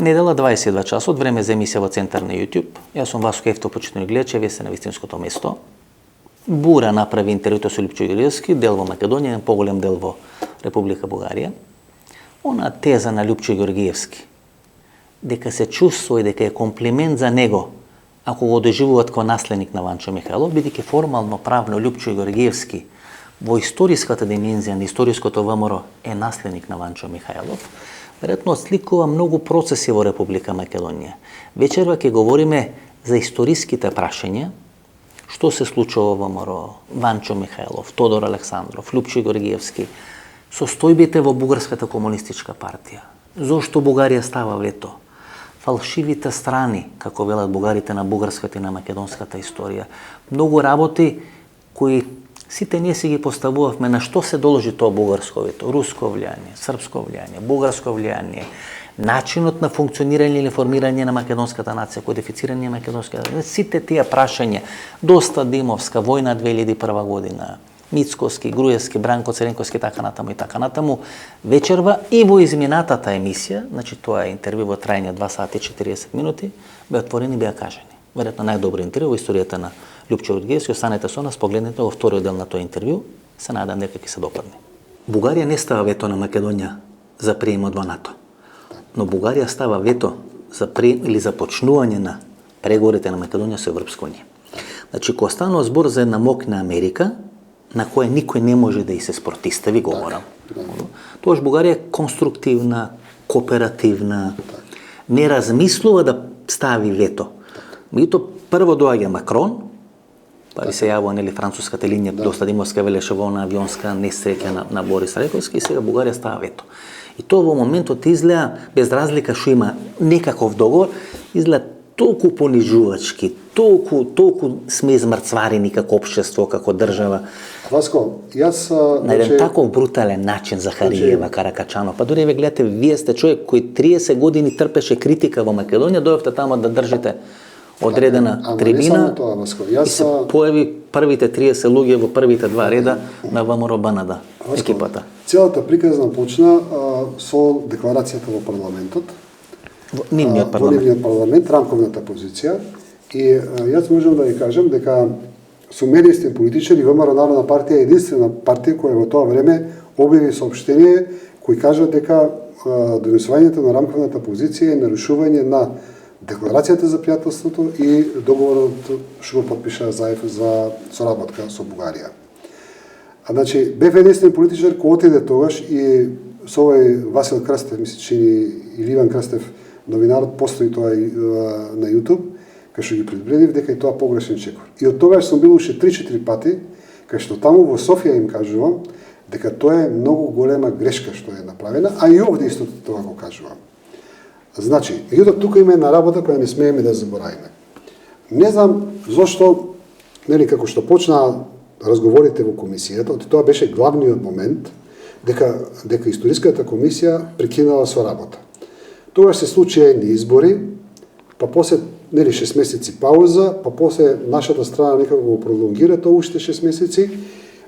Недела 22 часот, време за емисија во центар на YouTube. Јас сум Васко Ефто, почитувани гледачи, вие сте на вистинското место. Бура направи интервјуто со Лјупчо Георгиевски, дел во Македонија, поголем дел во Република Бугарија. Она теза на Лјупчо Георгиевски, дека се чувствува и дека е комплимент за него, ако го доживуваат како наследник на Ванчо Михајлов, бидејќи формално правно Лјупчо Георгиевски во историската димензија на историското ВМРО е наследник на Ванчо Михајлов, веројатно отсликува многу процеси во Република Македонија. Вечерва ќе говориме за историските прашања, што се случува во ВМРО, Ванчо Михајлов, Тодор Александров, Лјупчо Георгиевски, состојбите во Бугарската комунистичка партија, зошто Бугарија става вето, фалшивите страни, како велат бугарите, на бугарската и на македонската историја. Многу работи кои сите ние си ги поставувавме на што се должи тоа бугарско вето, руско влијание, српско влијание, бугарско влијание, начинот на функционирање или формирање на македонската нација, кодифицирање на македонската нација, сите тие прашања, доста Димовска, војна 2001 година, Мицкоски, Груевски, Бранко Церенковски, така натаму, вечерва и во изминатата емисија, значи тоа е интервју во трајање 2 сати и 40 минути, беа отворени, беа кажани. Веројатно најдобро интервју во историјата на Лјупчо Георгиевски. Останете со нас, погледнете во вториот дел на тоа интервју, се надам дека ќе се допадне. Бугарија не става вето на Македонија за приемот во НАТО, но Бугарија става вето за или започнување на преговорите на Македонија со Европска унија. Значи, кога станува збор за една моќна Америка, на која никој не може да и се спротистави, говорам. Тогаш Бугарија е конструктивна, кооперативна, не размислува да стави вето. Меѓутоа, прво доаѓа Макрон, па ви се јавува, нели, француската линија, доста Димовска велеше во на авионска несреќа на Борис Рајковски, и сега Бугарија става вето. И тоа во моментот изгледа, без разлика што има некаков договор, изгледа толку понижувачки, толку сме измрцварени како општество, како држава. Васко, јас... На еден таков брутален начин Захариева, Каракачанов, па дури ве гледате, вие сте човек кој 30 години трпеше критика во Македонија, дојавте тамо да држите одредена трибина и се појави првите 30 луѓе во првите 2 реда на ВМРО БНД екипата. Целата приказна почна со декларацијата во парламентот. Во нивниот парламент, рамковната позиција. И јас можам да ви кажам дека со медијски политичари ВМРО Народна партија е единствена партија која во тоа време објави соопштение кој кажа дека донесувањето на рамковната позиција е нарушување на декларацијата за пријателството и договорот што го потпиша Заев за соработка со Бугарија. Значи, бев единствен политичар кој отиде тогаш и со овој Васил Крстев, мисли чини, или Иван Крстев, новинарот, постои тоа и на YouTube, кај што ги предупредив дека е тоа погрешен чекор. И од тогаш сум бил уште 3-4 пати, кај што таму во Софија им кажувам дека тоа е многу голема грешка што е направена, а и овде истото тоа го кажувам. Значи, меѓутоа тука има една работа која не смееме да заборавиме. Не знам зошто, нели, како што почнаа разговорите во комисијата, тоа беше главниот момент дека историската комисија прекинала со работа. Тогаш се случија едни избори, па после, нели, 6 месеци пауза, па после нашата страна некако го пролонгира тоа уште 6 месеци.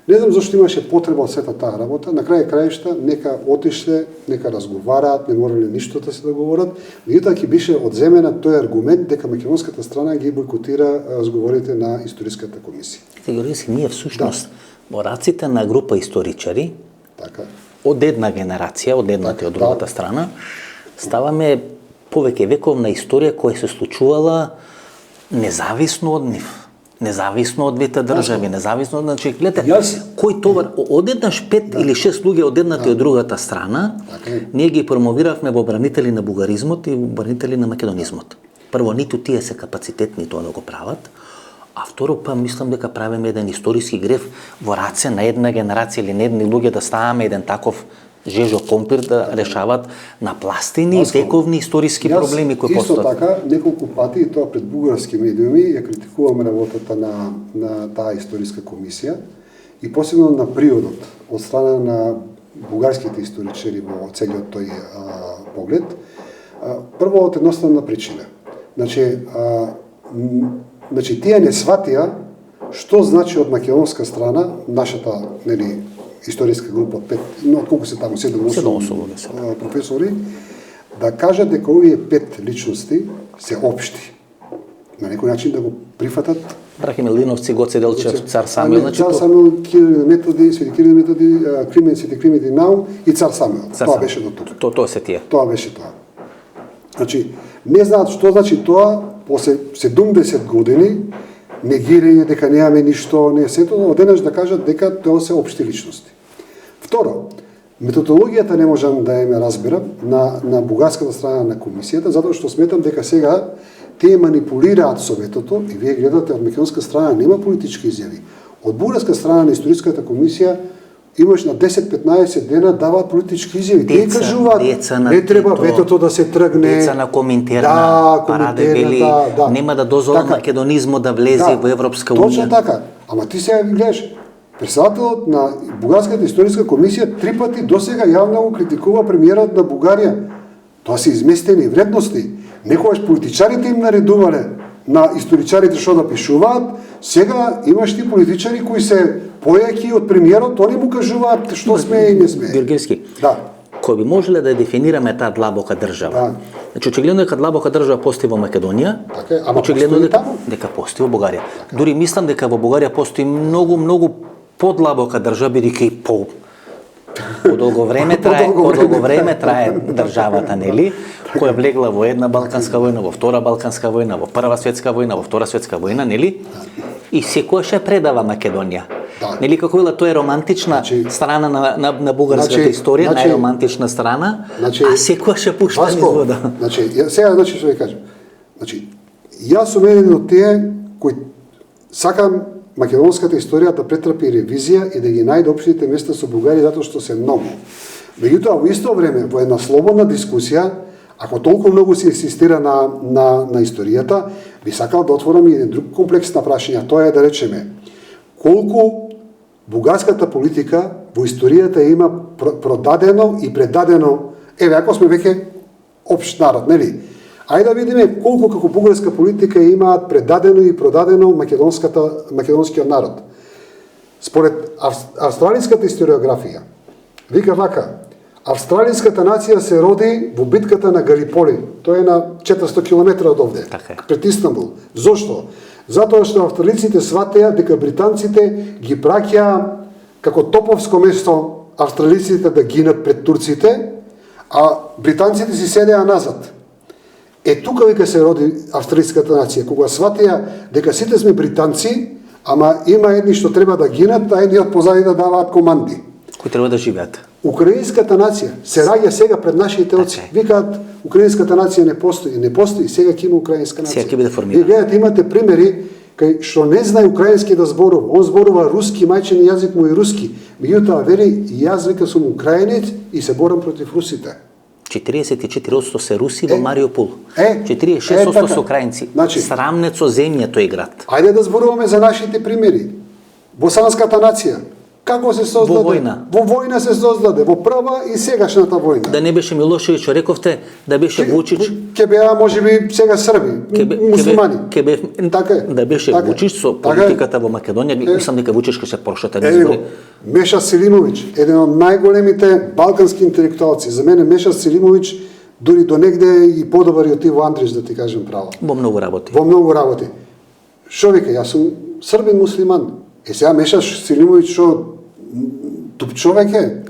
Не знам зашто имаше потреба од сета таа работа. На крај краишта нека отишле, нека разговараат, не морале ништо да се договорат. Меѓутоа ќе беше одземена тој аргумент дека македонската страна ги бойкотира разговорите на историската комисија. Георгиевски, ние всушност во раците на група историчари, од една генерација, од едната и од другата страна, ставаме повеќе вековна историја која се случувала независно од нив. Независно од двете држави, независно од... Значи, гледате, кој товар, одеднаш 5 или 6 луѓе од едната и од другата страна, ние ги промовиравме во бранители на бугаризмот и бранители на македонизмот. Прво, ниту тие се капацитетни тоа да го прават, а второ, па мислам дека правиме еден историски греф во раце на една генерација или на едни луѓе да ставаме еден таков жежо компир да решават на пластини и вековни историски проблеми кои постојат. Исто така, неколку пати, и тоа пред бугарски медиуми, ја критикувам работата на таа историска комисија и посебно на приодот од страна на бугарските историчари во целиот тој поглед. Прво, од едноставна причина. Значи, тие не сватија што значи од македонска страна нашата, нели, историска група од 5, но колку се таму 7-8 професори, да кажат дека овие 5 личности се општи. На некој начин да го прифатат. Брахим Милиновци, Гоце Делчев, Цар Самуил, значи Цар Самуил, Кирил Методи, Свети Кирил Методи, Климент, Свети Климент и Нау и Цар Самуил. Тоа беше до тука. Тоа се тие. Тоа беше тоа. Значи, не знаат што значи тоа, после 70 години, негирање дека немаме ништо, не сето, одеднаш да кажат дека тоа се општи личности. Второ, методологијата не можам да ја разберам на бугарската страна на комисијата, затоа што сметам дека сега тие манипулираат со ветото и вие гледате од македонска страна нема политички изјави. Од бугарска страна на историската комисија имаш на 10-15 дена даваат политички изјави. Тие кажуваат не треба ветото да се тргне. Деца на Коминтерна, Параде вели, нема да дозволат македонизмот да влезе во Европска унија. Точно така. Ама ти сега гледаш, председателот на бугарската историска комисија 3 пати досега јавно го критикува премиерот на Бугарија. Тоа се изместени вредности. Некогаш политичарите им наредувале на историчарите што да пишуваат, сега имаш ти политичари кои се појаки од премиерот, они му кажуваат што сме и не сме. Георгиевски, да. Кој би можеле да дефинираме таа длабока држава? Да. Значи, очигледно дека длабока држава постои во Македонија, така, ама очигледно таму? дека постои во Бугарија. Така. Дури мислам дека во Бугарија постои многу подлабока држава, бидејќи подолго време трае државата, нели? Која влегла во една Балканска војна, во втора Балканска војна, во прва светска војна, во втора светска војна, нели? И секојаш ја предава Македонија. Да. Нели како вела тоа е романтична страна на бугарската историја, најромантична страна, а секојаш ја пушта низ вода. Сега што ви кажам. Јас сум еден од тие кои сакам македонската историја да претрпи ревизија и да ги најде општите места со Бугарија затоа што се многу. Меѓутоа во исто време во една слободна дискусија, ако толку многу се инсистира на историјата, би сакал да отворам и еден друг комплекс на прашања. Тоа е да речеме колку бугарската политика во историјата има продадено и предадено. Еве, ако сме веќе општ народ, нели? Ајде да видиме колку како бугарска политика имаат предадено и продадено македонскиот народ. Според австралиската историографија, вика вака: австралиската нација се роди во битката на Галиполи. Тоа е на 400 км од овде, пред Истанбул. Зошто? Затоа што австралиците сватеа дека британците ги праќаа како топовско место австралиците да гинат пред турците, а британците си седеа назад. Тука вика се роди австралиската нација, кога сватеа дека сите сме британци, ама има едни што треба да гинат, а едни од позади да даваат команди. Кои треба да живеат. Украинската нација се раѓа сега пред нашите оци. Викаат украинската нација не постои, сега ќе има украинска нација. Сега ќе биде формирана. Вие гледате, имате примери кај што не знае украински да зборува. Он зборува руски, мајчин јазик му е руски. Меѓутоа вели, јас вика сум украинец и се борам против русите. 44% се руси во Мариупол. 46% се украинци. Срамнет со земја тој град. Ајде да зборуваме за нашите примери. Босанската нација. Како се создаде? Во војна. Во војна се создаде, во прва и сегашната војна. Да не беше Милошевиќ, што рековте, да беше Вучич. Ке беа можеби сега срби, муслимани. Така е. Да беше Вучич со политиката во Македонија, мислам дека Вучич ќе се прошата на избори. Меша Селимовиќ, еден од најголемите балкански интелектуалци. За мене Меша Селимовиќ дури до негде и подобар од Иво Андриш, да ти кажем право. Во многу работи. Во многу работи. Шо вика, јас сум србин муслиман. Сега Меша Селимовиќ што туп човек е.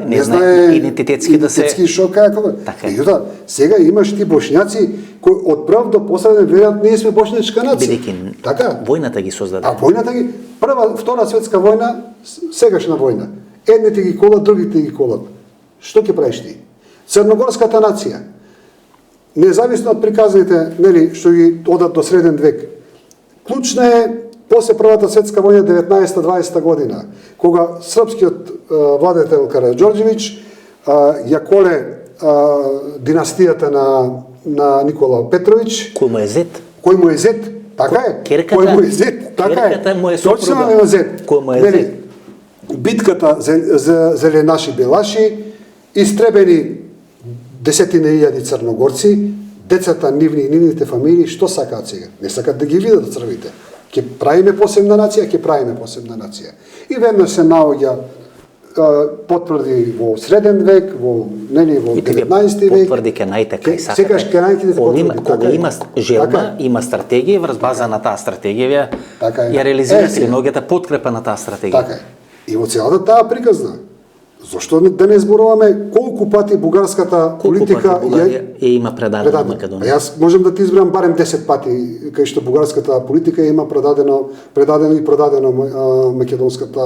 Не знае идентитетски да се... Идентитетски шо како. Меѓутоа, сега имаш ти бошњаци кои од прв до последен веројатно ние сме бошњачка нација. Бидејќи така, војната ги создаде. А војната ги прва, втора светска војна, сегашна војна. Едните ги колат, другите ги колат. Што ќе правиш ти? Црногорската нација, независно од приказните, нели, што ги одат до среден век. Клучна е после Првата светска војна 19-20 година, кога српскиот владетел Караѓорđević ја коле династијата на Никола Петровиќ, кој му е зет. Кој му е зет, така е. Кој му е зет, така е. Керката му е сопруга. Точно е зет. Кој му е зет. Битката за зеленаши белаши, истребени десетина илјади црногорци, децата нивни и нивните фамилии, што сакаат сега? Не сакаат да ги видат црвите. Ќе правиме посебна нација, ќе правиме посебна нација. И веднаш се наоѓа потврди во среден век, во 19 век. Потврди ке најтека и Секогаш ке најдете потврди. Кога има желба, има стратегија, врз база на таа стратегија ја реализирате многата подкрепа на таа стратегија. Така е. И во целата таа приказна. Зошто да не зборуваме колку пати бугарската политика ја има предадено на Македонија? Јас можам да ти избрам барем 10 пати кај што бугарската политика има предадено и продадено македонскиот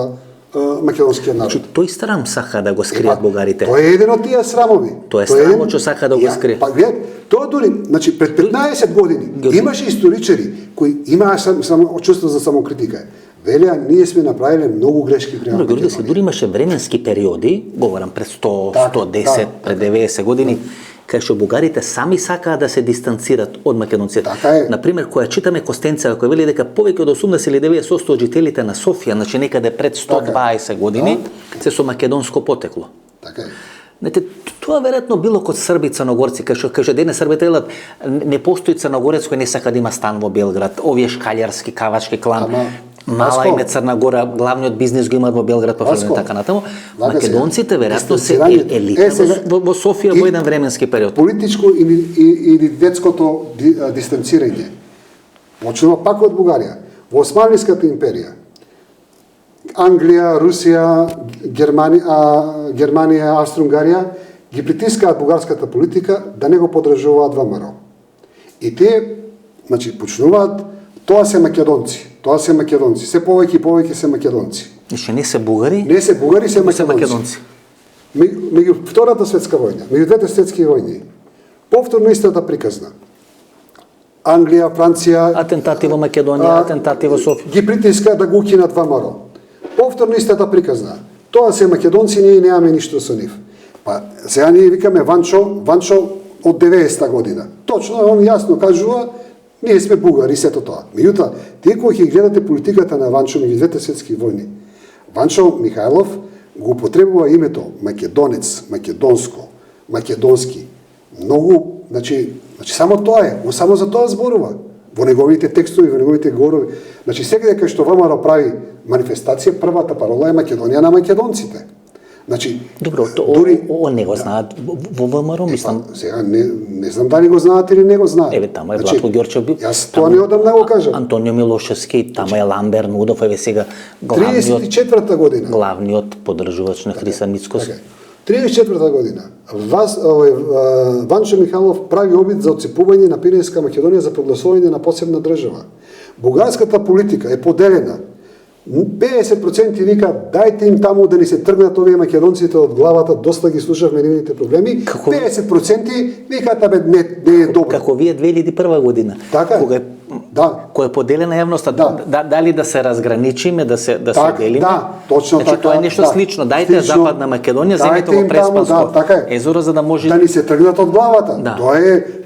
народ. Тој срам сака да го скријат бугарите. Тоа е еден од тие срамови. Тоа е срамо што сака да го скрие. Па глед, тоа дури, значи пред 15 години имаше историчари кои имаа само чувство за самокритика. Велеа, ние сме направиле многу грешки према Македонија. Дури имаше временски периоди, говорам пред 100, 110, пред 90 години, кај што бугарите сами сакаат да се дистанцират од македонците. Например, кога читаме Костенца, кој вели дека повеќе од 80 или 90% од жителите на Софија, значи некаде пред 120 години, се со македонско потекло. Така е. Знаете, тоа веројатно било код срби црногорци, кај што денес србите велат не постои црногорец кој не сака да има стан во Белград, овие шкалјарски, кавачки клан. Мала име Црна Гора, главниот бизнис го имаат во Белград, по Френија, така натаму. Македонците веројатно се елита во Софија во еден временски период. Политичко или детското дистанцирање почнува пак од Бугарија. Во Османлиската империја, Англија, Русија, Германија, Австро-Унгарија ги притискаат бугарската политика да не го поддржуваат ВМРО. И тие, значи, почнуваат тоа се македонци. Се повеќе и повеќе се македонци. Значи не се бугари? Не се бугари, се македонци. Меѓу Втората светска војна, меѓу двете светски војни, повторно истата приказна. Англија, Франција, атентати во Македонија, атентати во Софија. Ги притиска да го укинат ВМРО. Повторно истата приказна. Тоа се македонци, ние немаме ништо со нив. Па сега ние викаме Ванчо од 90-та година. Точно он јасно кажува, ние сме бугари, сето тоа. Меѓутоа, тие кои ќе гледате политиката на Ванчо меѓу двете светски војни, Ванчо Михајлов го употребува името македонец, македонско, македонски. Многу, значи само тоа е, само за тоа зборува. Во неговите текстови, во неговите говорови. Значи секаде кај што ВМРО прави манифестација, првата парола е Македонија на македонците. Значи, добро, он не го знаат во ВМРО, мислам. Сега не знам дали го знаат или не го знаат. Еве таму е Владко Ѓорчев бил. Јас тоа не одам да го кажам. Антонио Милошевски, таму е Ламбер Нудов, еве сега 34-та година. Главниот поддржувач на Хриса Мицкос. 34-та година. Ванчо Михайлов прави обид за отцепување на Пиринска Македонија за прогласување на посебна држава. Бугарската политика е поделена. 50% вика дајте им таму да ни се тргнат овие македонците од главата, доста ги слушавме нивните проблеми. 50% викаат абе не е добро. Како вие 2001 година. Така кога која е поделена јавноста, дали да се разграничиме, да се делиме. Да, точно така. Значи тоа е нешто слично. Дајте Западна Македонија, земете во Преспанско езеро за да може да ни се тргнат од главата.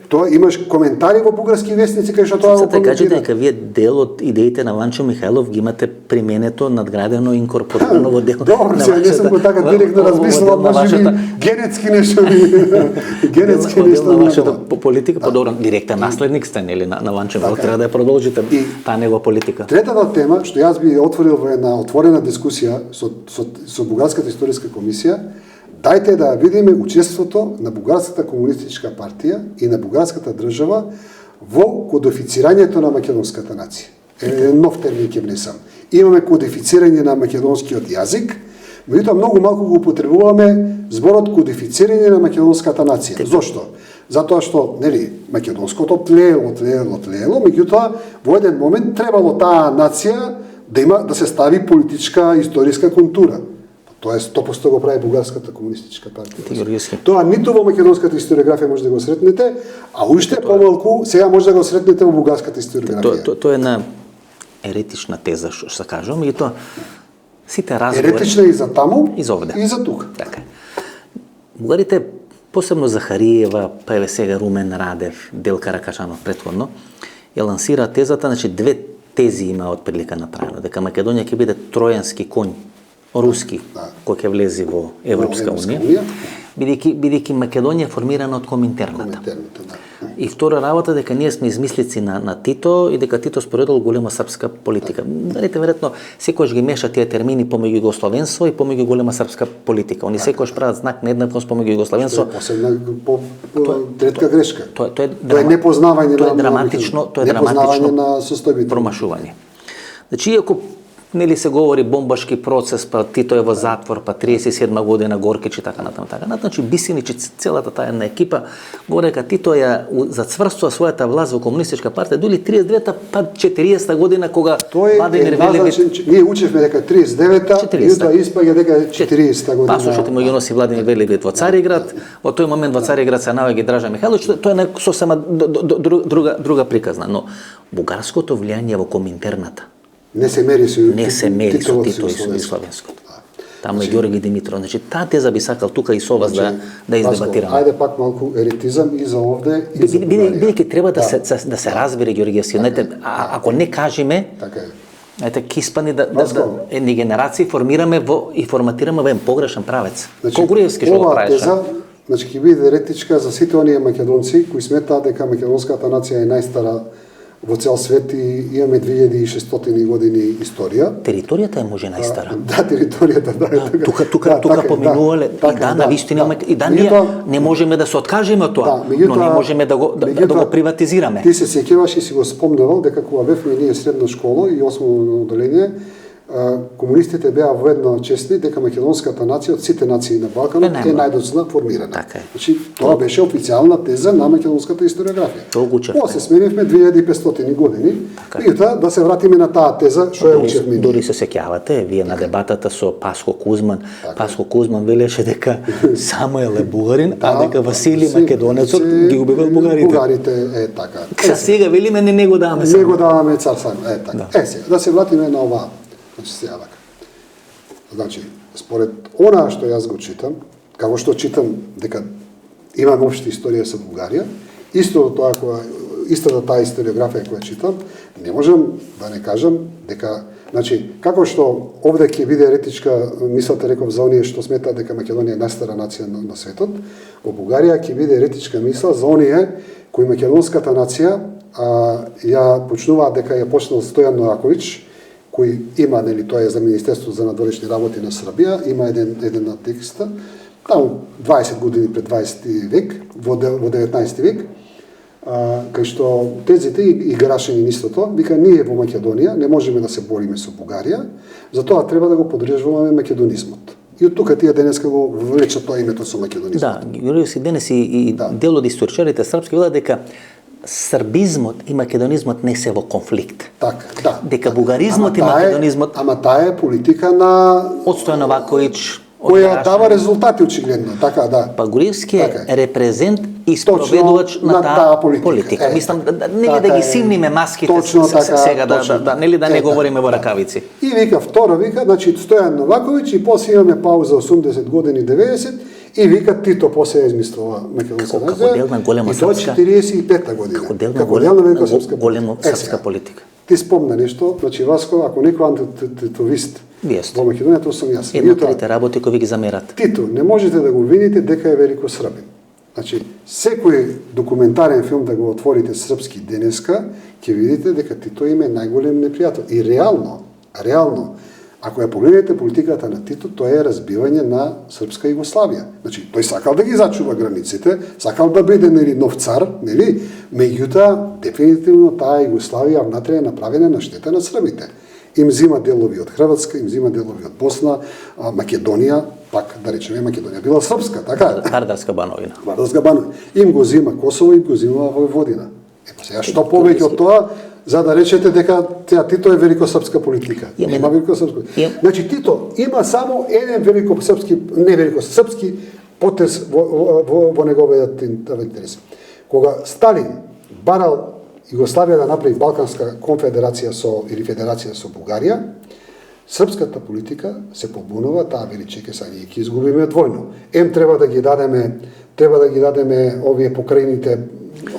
Тоа имаш коментари во бугарски вестници кај што тоа го коментира. Кажете дека вие дел од идеите на Ванчо Михајлов ги имате применето, надградено, инкорпорирано во дел. Добро, не сум го така директно размислувал, можеби генетски нешто генетски нешто на вашата политика, подобро директен наследник сте нели на Ванчо Михајлов, треба да ја продолжите таа негова политика. Третата тема што јас би отворил во една отворена дискусија со Бугарската историска комисија, дајте да видиме учеството на Бугарската комунистичка партија и на бугарската држава во кодифицирањето на македонската нација. Нов термин ќе внесам. Имаме кодифицирање на македонскиот јазик, меѓутоа многу малку го употребуваме зборот кодифицирање на македонската нација. Зошто? Затоа што, нели, македонското тлеело, меѓутоа во еден момент требало таа нација да се стави политичка историска контура. Тоа е 100% го прави Бугарската комунистичка партија. Тоа ниту во македонската историографија може да го сретнете, а уште помалку сега може да го сретнете во бугарската историографија. Тоа е една еретична теза што се кажам, и тоа сите разговори еретична и за таму и за овде. И за тука. Така. Бугарите, посебно Захариева, па еве сега Румен Радев, Делка Ракачанов претходно, ја лансира тезата, значи две тези има од прилика направено, дека Македонија ќе биде тројански конј руски, кој ќе влези во Европска унија. бидејќи Македонија е формирана од Коминтерната. И втора работа дека ние сме измислици на Тито и дека Тито споредил голема српска политика. Знаете, веројатно секогаш ги меша тие термини помеѓу југословенство и помеѓу голема српска политика. Они секогаш прават знак на еднаквост помеѓу југословенство. Ретка грешка. Тоа е непознавање на драматично состојбите. Промашување. Значи, иако нели се говори бомбашки процес, па Тито е во затвор, па 37 година Горкич и така натаму. Значи Бисинич и целата таа една екипа говори дека Тито ја зацврстува својата власт во комунистичка партија дури 39-та па 40-та година кога Владимир Велевит. Ние учевме дека 39-та, и тоа испаѓа дека 40-та година. Пасошот му ги носи Владимир Велевит во Цариград. Во тој момент во Цариград се наоѓа Дража Михајлович. Тоа е сосема друга приказна, но бугарското влијание во Коминтерната не се мери со Тито и Славенското. Таму е Ѓорги Димитров. Значи, таа теза би сакал тука и со вас да издебатираме. Ајде пак малку еретизам и за овде и за Бугарија. Бидејќи треба да се разбере Ѓоргиевски. Знаете, ако не кажеме, знаете, ки испани да едни генерации формираме и форматираме во еден погрешен правец. Ѓоргиевски што го правеше? Значи, ќе биде еретичка за сите оние македонци кои сметаат дека македонската нација е најстара во цел свет и имаме 2600 години историја. Територијата е може најстара. Да, територијата, да. Тука поминувале и да, навистина, и да ние не можеме да се откажеме од тоа, но не можеме да го приватизираме. Ти се сеќаваш и си го спомневал дека кога бевме ние средна школа и осмово одделение, комунистите беа воедно честни дека македонската нација од сите нации на Балканот е најдоцна формирана. Значи, тоа беше официјална теза на македонската историографија. После сменивме 2500 години и да се вратиме на таа теза што ја учевме. Дори се сеќавате вие на дебатата со Паско Кузман. Паско Кузман велеше дека Самуел е бугарин, а дека Васили Македонецот ги убивал бугарите. Бугарите е така. Сега велиме не го даваме. Не го даваме цар Самуел, е така. Сега да се вратиме на ова. Значи, според она што јас го читам, како што читам дека имам општа историја со Бугарија, истата таа историографија која читам, не можам да не кажам дека, значи, како што овде ќе биде еретичка мислата, реков за оние што сметаат дека Македонија е најстара нација на светот, во Бугарија ќе биде еретичка мисла за оние кои македонската нација ја почнуваат дека ја почнал Стојан Ноаковиќ, кој има, нели, тоа е за Министерството за надворешни работи на Србија, има еден на текста, таму 20 години пред 20 век, во 19 век, кај што тезите и Гарашин и истото, вика, ние во Македонија не можеме да се бориме со Бугарија, затоа треба да го подржуваме македонизмот. И од тука тие денеска го влечат тоа името со македонизмот. Да, Ѓоргиевски денес и дел од историчарите српски велат дека србизмот и македонизмот не се во конфликт. Така, да. Дека бугаризмот и македонизмот... Ама таа е политика на... Стојан Новаковиќ... Која дава резултати очигледно, така, да. Па Ѓоргиевски е репрезент и спроведувач на таа политика. Мислам, нели да ги симниме маските сега, нели да не говориме во ракавици. И вика, второ вика, значи Стојан Новаковиќ и после имаме пауза 80 години, 90, и вика Тито после измислува македонска нација. Како дел на голема српска. И до 45-та година. Како дел на голема српска политика. Ти спомна нешто, значи Васко, ако некој антититовист во Македонија, тоа сум јас. Една од трите работи кои ви ги замерат. Тито, не можете да го видите дека е велико србин. Значи, секој документарен филм да го отворите српски денеска, ќе видите дека Тито им е најголем непријател. И реално, ако ја погледнете политиката на Тито, тоа е разбивање на српска Југославија. Значи, тој сакал да ги зачува границите, сакал да биде нов цар, нели? Меѓутоа, дефинитивно таа Југославија внатре е направена на штета на србите. Им зима делови од Хрватска, им зима делови од Босна, Македонија, пак да речеме Македонија била српска, така? Вардарска бановина. Вардарска бановина. Им го зима Косово, им го зима Војводина. Сега што повеќе од тоа, за да речете дека Тито е великосрпска политика. Нема великосрпска. Значи Тито има само еден српски потез во неговиот интерес. Кога Сталин барал Југославија да направи Балканска конфедерација или федерација со Бугарија, српската политика се побунува, таа вели чеке са ние ќе изгубиме двојно. Треба да ги дадеме овие покрајните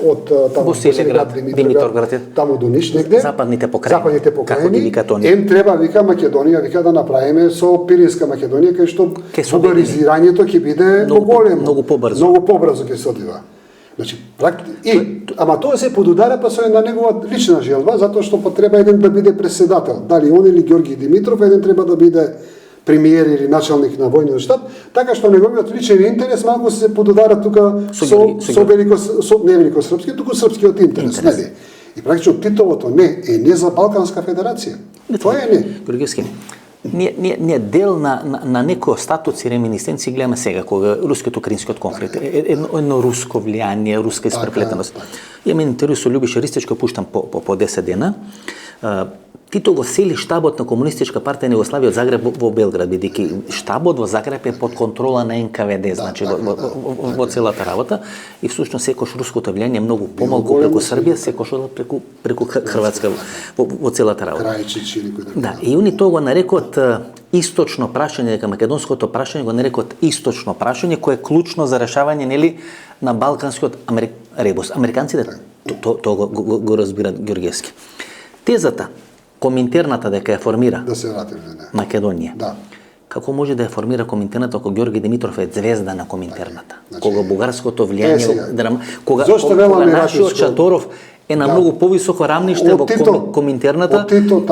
од таму Босилеград, Димитровград, таму до Ниш негде. Западните покрајни. Западните Како покрајни. ги вика тони. Ем треба вика Македонија, вика да направиме со Пиринска Македонија кај што бугаризирањето ќе биде поголемо. Многу побрзо. Многу побрзо ќе се одвива. Значи, ама тоа се подудара па со една негова лична желба, затоа што потреба еден да биде преседател. Дали он или Ѓорги Димитров, еден треба да биде премиер или началник на војниот штаб, така што неговиот личен интерес малку се подудара тука не великосрпски, туку српскиот интерес, нели? И практично Титовото не за Балканска федерација. Тоа е не. Георгиевски, ние дел на некои статуци, реминисценции гледаме сега, кога руското-украинскиот конфликт, едно руско влијание, руска испреплетеност. Имаме интервју со Љубиша Ристичко, пуштам по 10 дена. Тито го сели штабот на Комунистичка партија на Југославија од Загреб во Белград, бидејќи штабот во Загреб е под контрола на НКВД, значи во целата работа, и всушност секош руското влијание е многу помалку преку Србија, секош преку Хрватска во целата работа. Крајчич или кој да. И они тоа го нарекот источно прашање, дека македонското прашање го нарекот источно прашање, кое е клучно за решавање, нели, на балканскиот ребус. Американците тоа го разбират Ѓоргиевски. Тезата Коминтерната дека ја формира да се вратиме на Македонија. Да. Како може да ја формира Коминтерната ако Ѓорги Димитров е звезда на Коминтерната? Кога бугарското влијание, кога нашиот Шаторов е на многу повисоко рамниште во Коминтерната,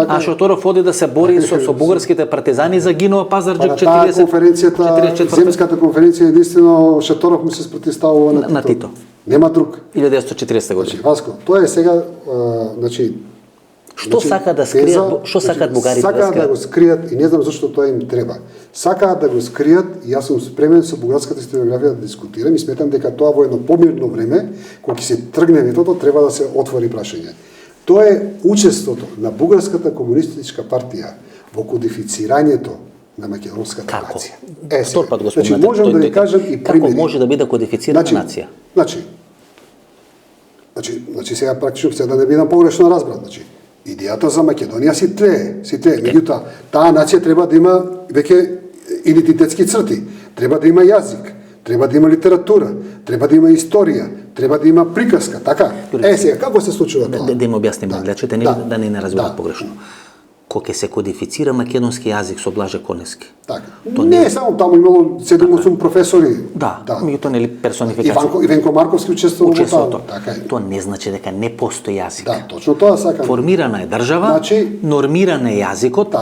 а Шаторов оди да се бори со бугарските партизани за гинува Пазарџик 44. Земската конференција единствено Шаторов му се спротивставува на Тито. Нема друг. 1940 година. Значи, Васко, тоа е сега, значи, Што сака да скријат, што сакаат бугарите да скријат? Сакаат да го скријат и не знам зашто тоа им треба. Сакаат да го скријат и јас сум спремен со бугарската историографија да дискутирам и сметам дека тоа во едно помирно време, кога ќе се тргне ветото, треба да се отвори прашање. Тоа е учеството на бугарската комунистичка партија во кодифицирањето на македонската нација. Втор пат го значи, можам да ви кажам и примери. Како може да биде кодифицирана нација? Значи сега практично се да не бидам погрешно разбран, значи идејата за Македонија си тлее. Меѓутоа, таа нација треба да има веќе идентитетски црти, треба да има јазик, треба да има литература, треба да има историја, треба да има приказка, така? Сега, како се случува тоа? Да им објасниме гледачите, да не разберат погрешно. Кога ќе се кодифицира македонски јазик со Блаже Коневски. Така. Не само таму имало 7-8 професори. Да, меѓутоа нели персонификација. И Венко Марковски учествувал во тоа. Така е. Тоа не значи дека не постои јазик. Да, точно тоа сакам. Формирана е држава, нормиран е јазикот,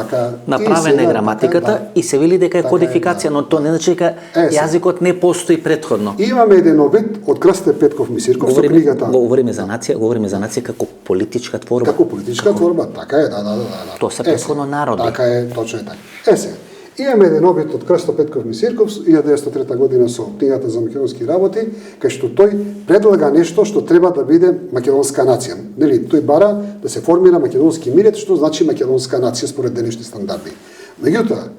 направена е граматиката и се вели дека е кодификација, но тоа не значи дека јазикот не постои претходно. Имаме еден обид од Крсте Петков Мисирков со книгата. Говориме за нација како политичка творба. Како политичка творба, така е, да. Тоа се претходно народи. Така е, точно е така. Сега, имаме еден обид од Крсто Петков Мисирков 1903 година со книгата за македонски работи, кај што тој предлага нешто што треба да биде македонска нација. Нели, тој бара да се формира македонски мирет, што значи македонска нација според денешни стандарди. Меѓутоа,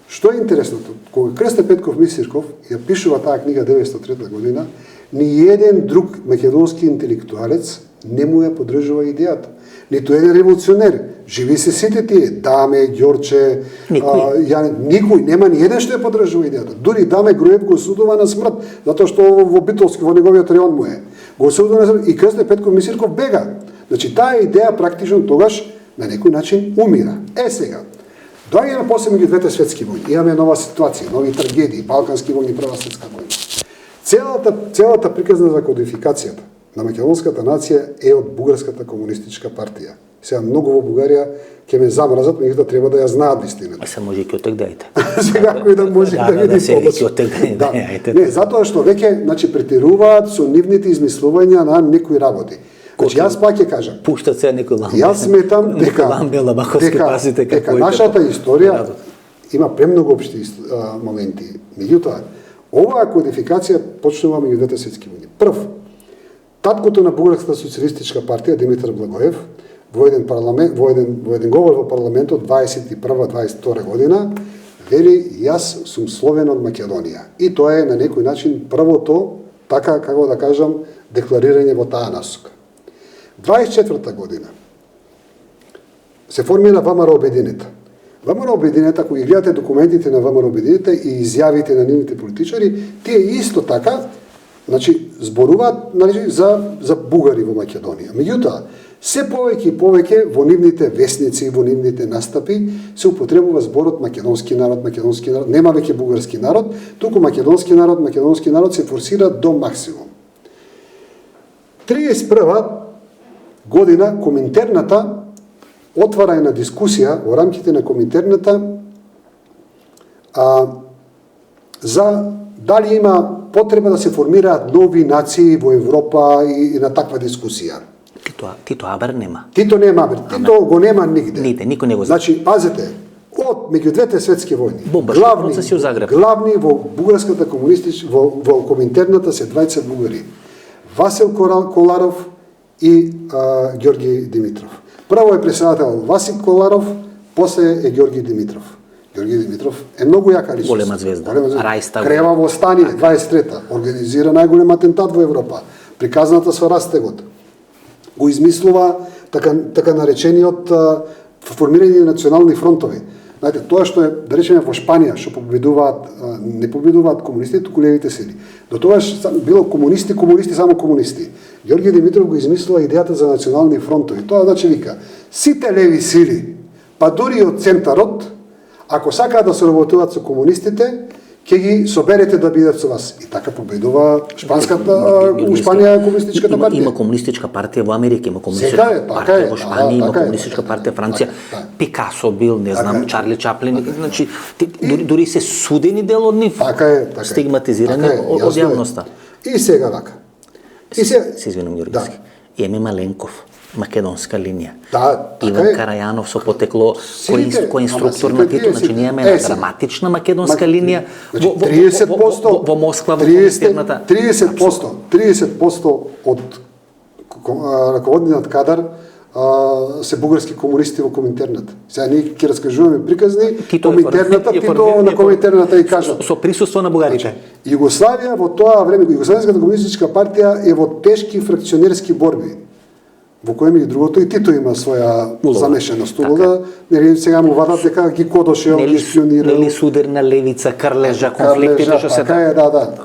што е интересното, кога Крсто Петков Мисирков ја пишува таа книга 1903 година, ни еден друг македонски интелектуалец не му ја поддржува идејата. Ниту еден револуционер. Живи се сите тие, Даме, Ѓорче, никој, нема ни еден што ја поддржува идејата. Дури Даме Груев го осудува на смрт, затоа што во Битолски, во неговиот реон му е. Го осудува на смрт и Крсто Петков Мисирков бега. Значи, таа идеја практично тогаш на некој начин умира. Сега, доаѓаме после меѓу двете светски војни. Имаме нова ситуација, нови трагедии, Балкански војни, Прва светска војна. Целата приказна за кодификацијата на македонската нација е од Бугарската комунистичка партија. Сега многу во Бугарија ќе ме замразат, меѓутоа треба да ја знаат вистината. А се може и ќе оттек дајте. Сега кој да може да види подоцна. Не, затоа што веќе, значи, претеруваат со нивните измислувања на некои работи. Значи, јас пак ќе кажам. Пуштат се некој ламбе. Јас сметам дека нашата историја има премногу општи моменти. Меѓутоа, оваа кодификација почнува меѓу двете светски војни. Прв, таткото на Бугарската социјалистичка партија Димитар Благоев во еден говор во парламентот 21-22 година вели јас сум словен од Македонија. И тоа е на некој начин првото, така како да кажам, декларирање во таа насока. 24 година се формира ВМРО Обединета. ВМРО Обединета, ако ги гледате документите на ВМРО Обединета и изјавите на нивните политичари, тие исто така значи зборуваат за бугари во Македонија. Меѓутоа, се повеќе и повеќе во нивните весници, во нивните настапи се употребува зборот македонски народ, нема веќе бугарски народ, туку македонски народ се форсира до максимум. 31 година Коминтерната отвара една дискусија во рамките на Коминтерната за дали има потреба да се формираат нови нации во Европа и на таква дискусија. Тито Абер нема. Тито нема Абер. Тито го нема нигде. Никој не го знае. Значи, пазете, од меѓу двете светски војни, процеси у Загреб. Главни во бугарската во Коминтерната се двајца бугари. Васил Коларов и Ѓорги Димитров. Прво е председател Васил Коларов, после е Ѓорги Димитров. Ѓорги Димитров е многу јака личност. Голема звезда. Крема во стание, 23-та. Организира најголем атентат во Европа. Приказната со растегот. Го измислува така наречениот формирање на национални фронтови. Знаете, тоа што е, да речеме, во Шпанија, што не победуваат комунистите, туку левите сили. До тогаш било комунисти, само комунисти. Ѓорги Димитров го измислува идејата за национални фронтови. Тоа значи вика, сите леви сили, па дури од центарот, ако сакаат да соработуваат со комунистите, ќе ги соберете да бидат со вас. И така победува Шпанија комунистичката партија. Има комунистичка партија во Америка, има комунистичка партија во Шпанија, има комунистичка партија во Франција. Пикасо бил, не знам, Чарли Чаплин, значи дури се судени дел од нив. Стигматизирани од јавноста. И сега вака. Се извинувам, Ѓоргиски. Еме Маленков, македонска линија. Иван Карајанов со потекло кој инструктор на Тито, значи ние имаме драматична македонска линија во Москва во Коминтерната. 30% од раководниот кадар се бугарски комунисти во Коминтерната. Сега ние ќе раскажуваме приказни Коминтерната, Тито на Коминтерната и кажат. Со присуство на бугарите. Југославија во тоа време, Југослависката комунистичка партија е во тешки фракционерски борби, во кои меѓу другото и Тито има своја замешаност улога, нели сега му вадат дека ги кодоше, ги шпионира. Нели судерна левица, крлежа, конфликтите што се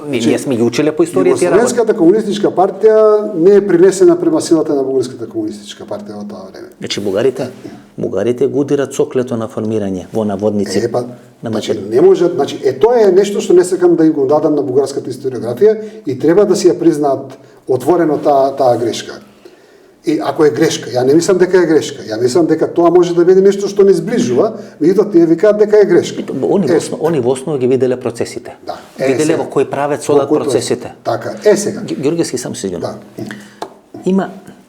Ние сме ги учеле по историјата и работа. Југослависката комунистичка партија не е принесена према силата на бугарската комунистичка партија во тоа време. Значи бугарите го удират соклето на формирање во наводници на Македонија. Не може, значи тоа е нешто што не сакам да им го дадам на бугарската историографија и треба да си ја признаат отворено таа грешка. И ако е грешка, ја не мислам дека е грешка. Ја мислам дека тоа може да биде нешто што не зближува, меѓутоа тие викаат дека е грешка. Они во основа ги виделе процесите. Виделе во кој правец одат процесите. Така, сега. Ѓоргиски сам се извинувам.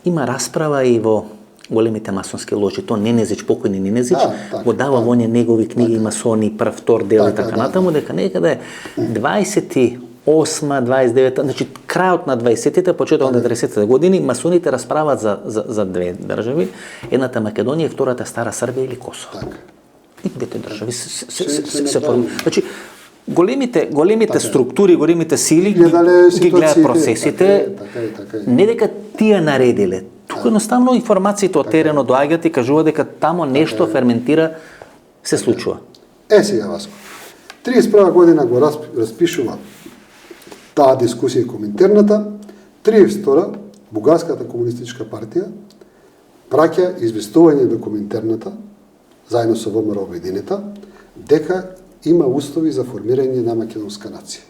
Има расправа и во големите масонски ложи, то Ненезич, покојни Ненезич, го дава во негови книги масони, прв, втор дел и така натаму, дека некаде 28, 29, значи крајот на 20-тите, почеток на 30-тите години, масоните расправат за две држави, едната Македонија и втората Стара Србија или Косово. И двете држави се формираат. Значи, големите структури, големите сили ги гледаат процесите, не дека тие наредиле. Тука едноставно информациите од теренот доаѓаат и кажува дека тамо нешто ферментира, се случува. Сега Васко. 31 година го распишува таа дискусија и Коминтерната, 32 Бугарската комунистичка партија праќа известување до Коминтерната, заедно со ВМРО Обединета, дека има услови за формирање на македонска нација.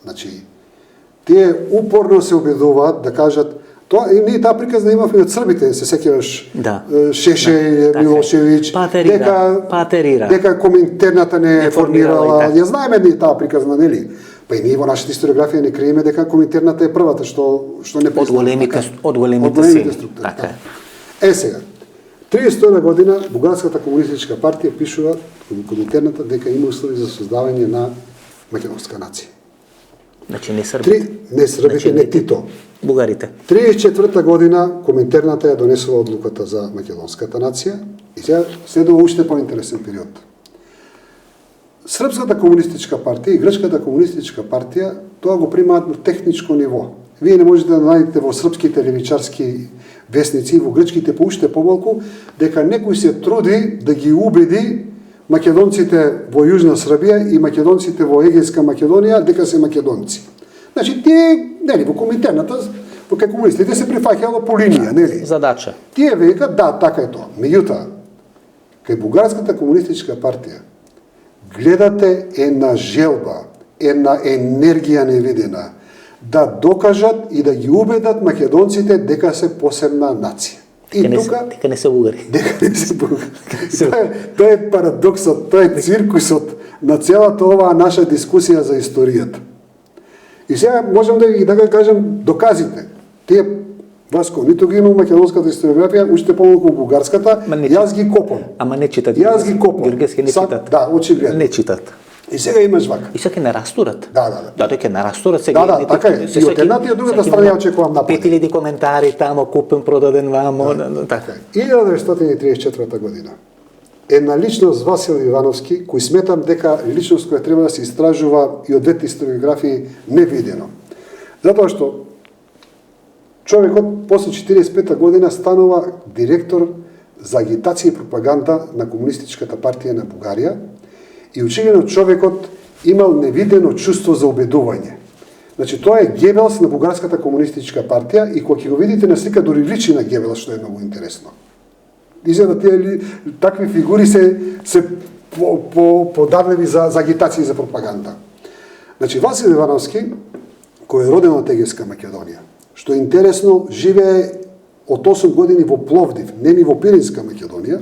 Значи, тие упорно се обидуваат да кажат, тоа ние таа приказна имавме од србите, се сеќаваш, Шешеј, Милошевиќ, дека Коминтерната не е формирала, ја знаеме ние таа приказна, нели? Па и ние во нашата историографија не криеме дека Коминтерната е првата што не признава. Од големите сили. Така е. Сега, 32 година Бугарската комунистичка партија пишува Коминтерната дека има услови за создавање на македонска нација. Значи не србите. Не србите, не Тито. Бугарите. 34 година Коминтерната ја донесува одлуката за македонската нација и сега следува уште поинтересен период. Српската комунистичка партија и Грчката комунистичка партија тоа го примаат на техничко ниво. Вие не можете да најдете во српските левичарски весници и во грчките по уште помалку дека некој се труди да ги убеди македонците во Јужна Србија и македонците во Егејска Македонија дека се македонци. Значи тие, нели, во Коминтерната, во кај комунистите се прифаќало по линија, нели? Задача. Тие викаат, да, така е тоа. Меѓутоа, кај Бугарската комунистичка партија, гледате една желба, една енергија невидена, да докажат и да ги убедат македонците дека се посебна нација. И Дека не се бугари. Дека не се бугари. Тоа е парадоксот, тоа е циркусот на целата оваа наша дискусија за историјата. И сега можам да ви кажам доказите. Тие Васко, ниту ги има македонската историографија, уште помалку бугарската, јас ги копам. Ама не читат. Јас ги копам. Георгиевски не читат. Да, очигледно. Не читат. И сега имаш вака. И сега ќе не растурат. Да. Да, тој ќе не растурат сега. Да, така е. И од едната и од другата страна ја очекувам напад. 5000 коментари тамо, купен, продаден вамо, така. 1934 година. Една личност Васил Ивановски, кој сметам дека личност која треба да се истражува и од двете историографии невидено. Затоа што човекот после 45 година станува директор за агитација и пропаганда на Комунистичката партија на Бугарија и очигледно човекот имал невидено чувство за убедување. Значи тоа е Гебелс на Бугарската комунистичка партија и кога ќе го видите на слика дури личи на Гебелс, што е многу интересно. Изгледа тие такви фигури се подадливи за агитација и за пропаганда. Значи Васил Ивановски, кој е роден од Егејска Македонија, што е интересно, живее од 8 години во Пловдив, не ни во Пиринска Македонија.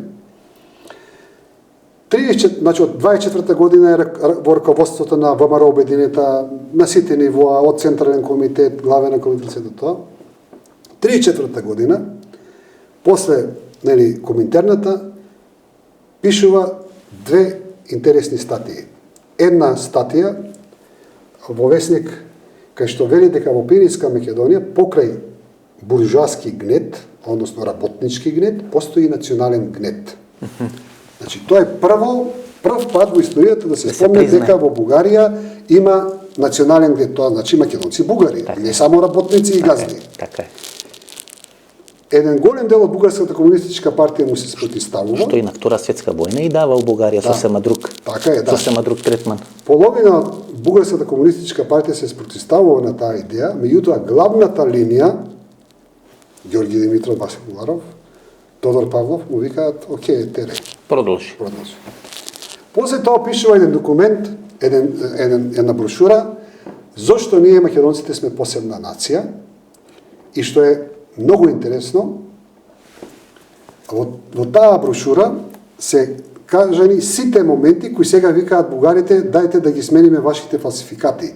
Значи од 24 година е во раководството на ВМРО обединета на сите нивоа, од Централен комитет, главен комитет, сето тоа. 34 година, после Коминтерната, пишува две интересни статии. Една статија во весник кај што вели дека во Пиринска Македонија покрај буржуаски гнет, односно работнички гнет, постои национален гнет. Значи тоа е прв пат во историјата да се спомне дека во Бугарија има национален гнет, тоа значи македонци бугари, не само работници и газди. Така е. Еден голем дел од Бугарската комунистичка партија му се спротивставува. Што и на Втора светска војна и дава у Бугарија сосема друг. Така е, да. Сосема друг третман. Половина од Бугарската комунистичка партија се спротивставува на таа идеја, меѓутоа главната линија Ѓорги Димитров, Васил Буларов, Тодор Павлов му викаат: "Океј, тере." Продолжи. После тоа пишува еден документ, една брошура, зошто ние македонците сме посебна нација и што е многу интересно, во таа брошура се кажани сите моменти кои сега викаат бугарите, дајте да ги смениме вашите фалсификати.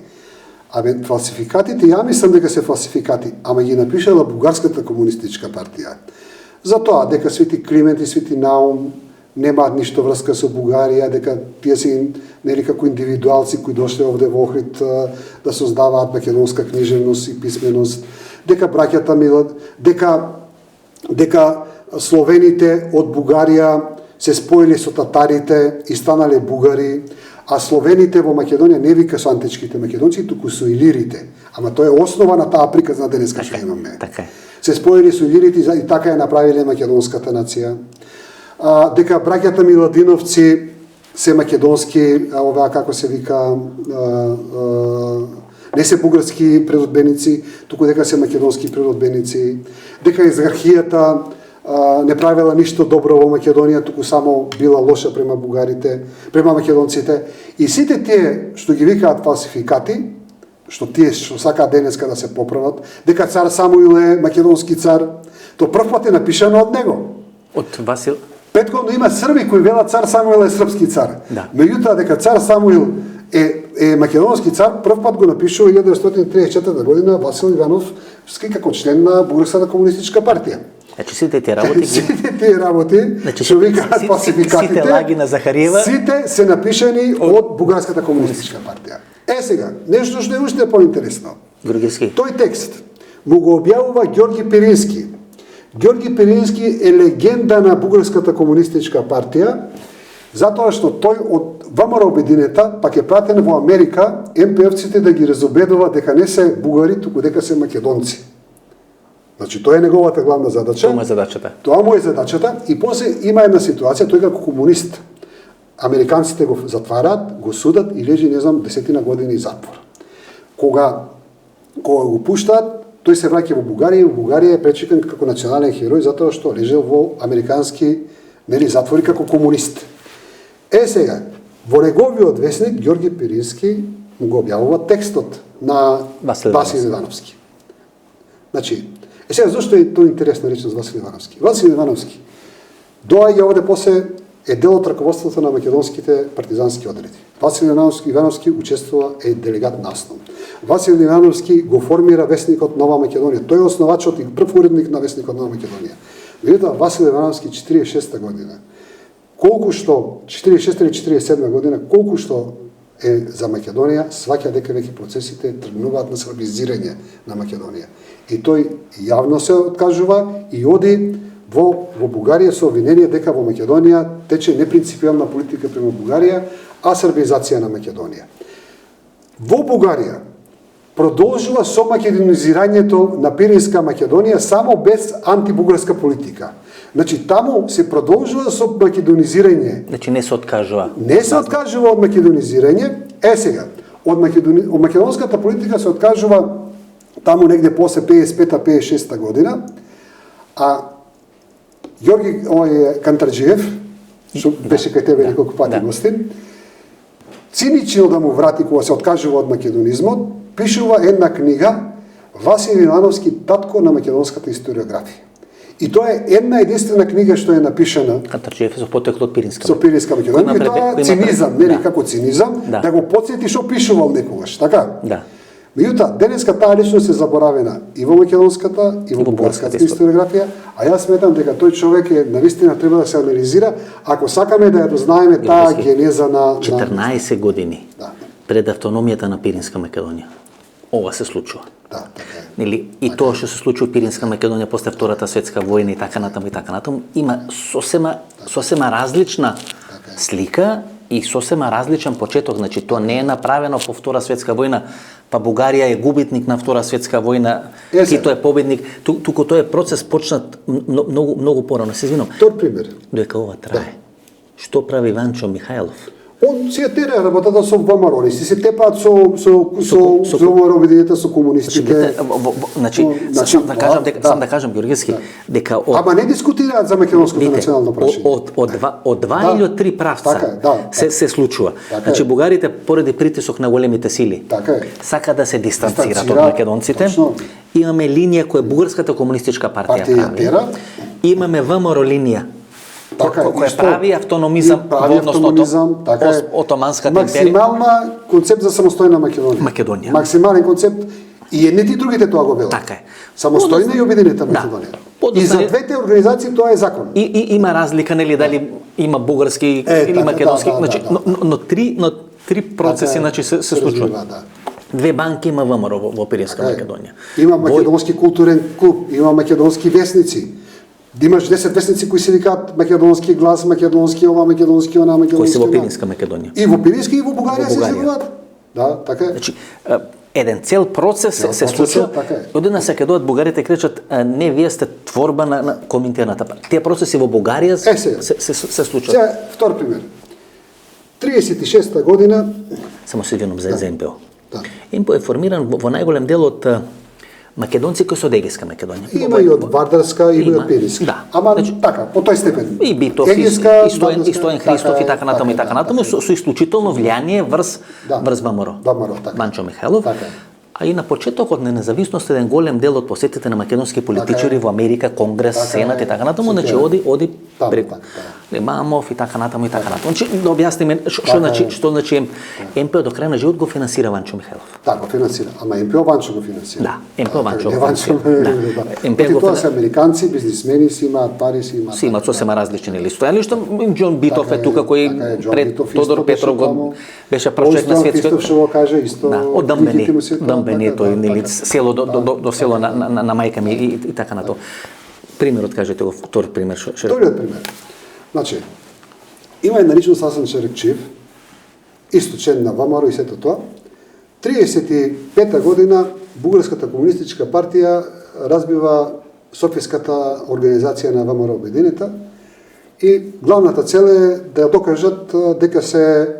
Абе, фалсификатите, ја мислам дека се фалсификати, ама ги напишала Бугарската комунистичка партија. За тоа дека Свети Климент и Свети Наум немаат ништо врска со Бугарија, дека тие се нели како индивидуалци кои дошле овде во Охрид да создаваат македонска книжевност и писменост, дека браќата Милат, дека словените од Бугарија се споили со татарите и станале бугари, а словените во Македонија не вика со античките македонци, туку со илирите. Ама тоа е основа на таа приказна денеска што имаме. Така е. Се споили со илирите и така ја направиле македонската нација. Дека браќата Миладиновци се македонски, оваа како се вика, не се бугарски природбеници, туку дека се македонски природбеници, дека изгархијата не правила ништо добро во Македонија, туку само била лоша према бугарите, према македонците. И сите тие што ги викаат фалсификати, што тие што сакаат денеска да се поправат, дека цар Самуил е македонски цар, то прв пат е напишано од него. Од Васил. Претходно има срби кои велат цар Самуил е српски цар. Да. Меѓутоа дека цар Самуил е македонски цар, прв пат го напишува 1934 година Васил Иванов како член на Бугарската комунистичка партија. Значи сите тие работи сите тие работи, што викаат фалсификатите, сите лаги на Захариева, сите се напишани од Бугарската комунистичка партија. Сега, нешто што е уште поинтересно. Георгиевски. Тој текст му го објавува Ѓорги Пирински. Ѓорги Пирински е легенда на Бугарската комунистичка партија, затоа што тој од ВМРО обединета пак е пратен во Америка МПФ-ците да ги разобедува дека не се бугари, туку дека се македонци. Значи, тоа е неговата главна задача. Тоа му е задачата. Тоа му е задачата и после има една ситуација, тој како комунист, американците го затвараат, го судат и лежи, не знам, 10 години затвор. Кога кога го пуштаат, тој се враќа во Бугарија и во Бугарија е пречекан како национален херој затоа што лежел во американски затвори како комунист. Сега, во неговиот весник Ѓорги Пирински му го објавува текстот на Васил Ивановски. Значи, сега зошто е тоа интересна речност Васил Ивановски? Васил Ивановски доаѓа овде после е дел од раководството на македонските партизански одреди. Васил Ивановски учествува е делегат на АСНОМ. Васил Ивановски го формира весникот Нова Македонија. Тој е основачот и прв уредник на весникот Нова Македонија. Меѓутоа Васил Ивановски 46 година, колку што 46 или 47 година, колку што е за Македонија, сваќа дека веќе процесите тргнуваат на србизирање на Македонија. И тој јавно се откажува и оди во Бугарија со обвинение дека во Македонија тече непринципијална политика према Бугарија, а србизација на Македонија. Во Бугарија продолжува со македонизирањето на Пиринска Македонија само без антибугарска политика. Значи таму се продолжува со македонизирање. Значи не се откажува. Не се откажува од македонизирање. Сега, од македонската политика се откажува таму негде после 55-56 година, а Ѓорги Кантарџиев, што беше кај тебе неколку пати гостин, цинично да му врати кога се откажува од македонизмот, пишува една книга Васил Ивановски, татко на македонската историографија. И тоа е една единствена книга што е напишана. Кантарџиев е со потекло од Пиринска. Со Пиринска Македонија. И тоа е цинизам, нели како цинизам, да го потсети што пишувал некогаш, така? Да. Меѓутоа, денеска таа личност е заборавена и во македонската, и во бугарската историографија, а јас сметам дека тој човек е навистина треба да се анализира, ако сакаме да ја дознаеме таа генеза на 14 години пред автономијата на Пиринска Македонија. Ова се случува. Да, така е. Нели, и тоа што се случи во Пиринска Македонија после Втората светска војна и така натаму, има сосема различна слика и сосема различен почеток. Значи, тоа не е направено по Втора светска војна, па Бугарија е губитник на Втора светска војна, Тито е победник. Туку тој е процес почнат многу порано. Се извинувам. Втор пример. Додека ова трае. Што прави Ванчо Михајлов? Он си ја тера работата со ВМРО, они се тепаат со ВМРО-видењата, со комунистите. Значи, сам да кажам Ѓоргиски, дека ама не дискутираат за македонското национално прашање. Од два или од три правца се случува. Значи бугарите поради притисок на големите сили сака да се дистанцираат од македонците. Имаме линија која бугарската комунистичка партија прави. Имаме ВМРО линија која прави автономизам во односното Отоманската империја. Максимална концепт за самостојна Македонија. Максимален концепт и едните и другите тоа го велат. Така е. Самостојна и обединета Македонија. И за двете организации тоа е закон. И има разлика, нели, дали има бугарски или македонски, значи, но три процеси значи се случуваат. Две банки има ВМРО во Пиринска Македонија. Има македонски културен клуб, има македонски весници. Да имаш 10 весници кои се викаат македонски глас, македонски ова, македонски она, македонски. Кои се во Пиринска Македонија. И во Пиринска и во Бугарија се изјавуваат. Да, така е. Значи, еден цел процес се случува. Одеднаш се кадоат бугарите кречат, не вие сте творба на коминтерната партија. Тие процеси во Бугарија се случуваат. Сега втор пример. 36-та година. Само се извинувам за МПО. МПО е формиран во најголем дел од македонци кои се од Егејска Македонија. Има и од Вардарска, има и од Пиринска. Да. Ама така, по тој степен. И Битов, и Стоен Христов и така натаму, со исклучително влијание врз ВМРО. Ванчо Михајлов. А и на почетокот на независност еден голем дел од посетите на македонски политичари во Америка, Конгрес, Сенат и така натаму, значи оди преку Лемамов и така натаму. Значи да објасниме што значи МПО до крај на живот го финансира Ванчо Михајлов. Да, го финансира, ама МПО Ванчо го финансира. Да, МПО Ванчо го финансира. МПО тоа се американци, бизнисмени, си имаат пари, си имаат сосема различни стојалишта. Џон Битов е тука кој пред Тодор Петров го беше прв човек на светскиот. Христоф што го каже исто. Од Дамбени, тој нели село до село на мајка ми и така натаму. Примерот кажете го, втор пример. Вториот пример. Значи, има една личност Асан Шерекчиев, исто член на ВМРО и сето тоа. 35-та година Бугарската комунистичка партија разбива Софиската организација на ВМРО Обединета и главната цел е да ја докажат дека се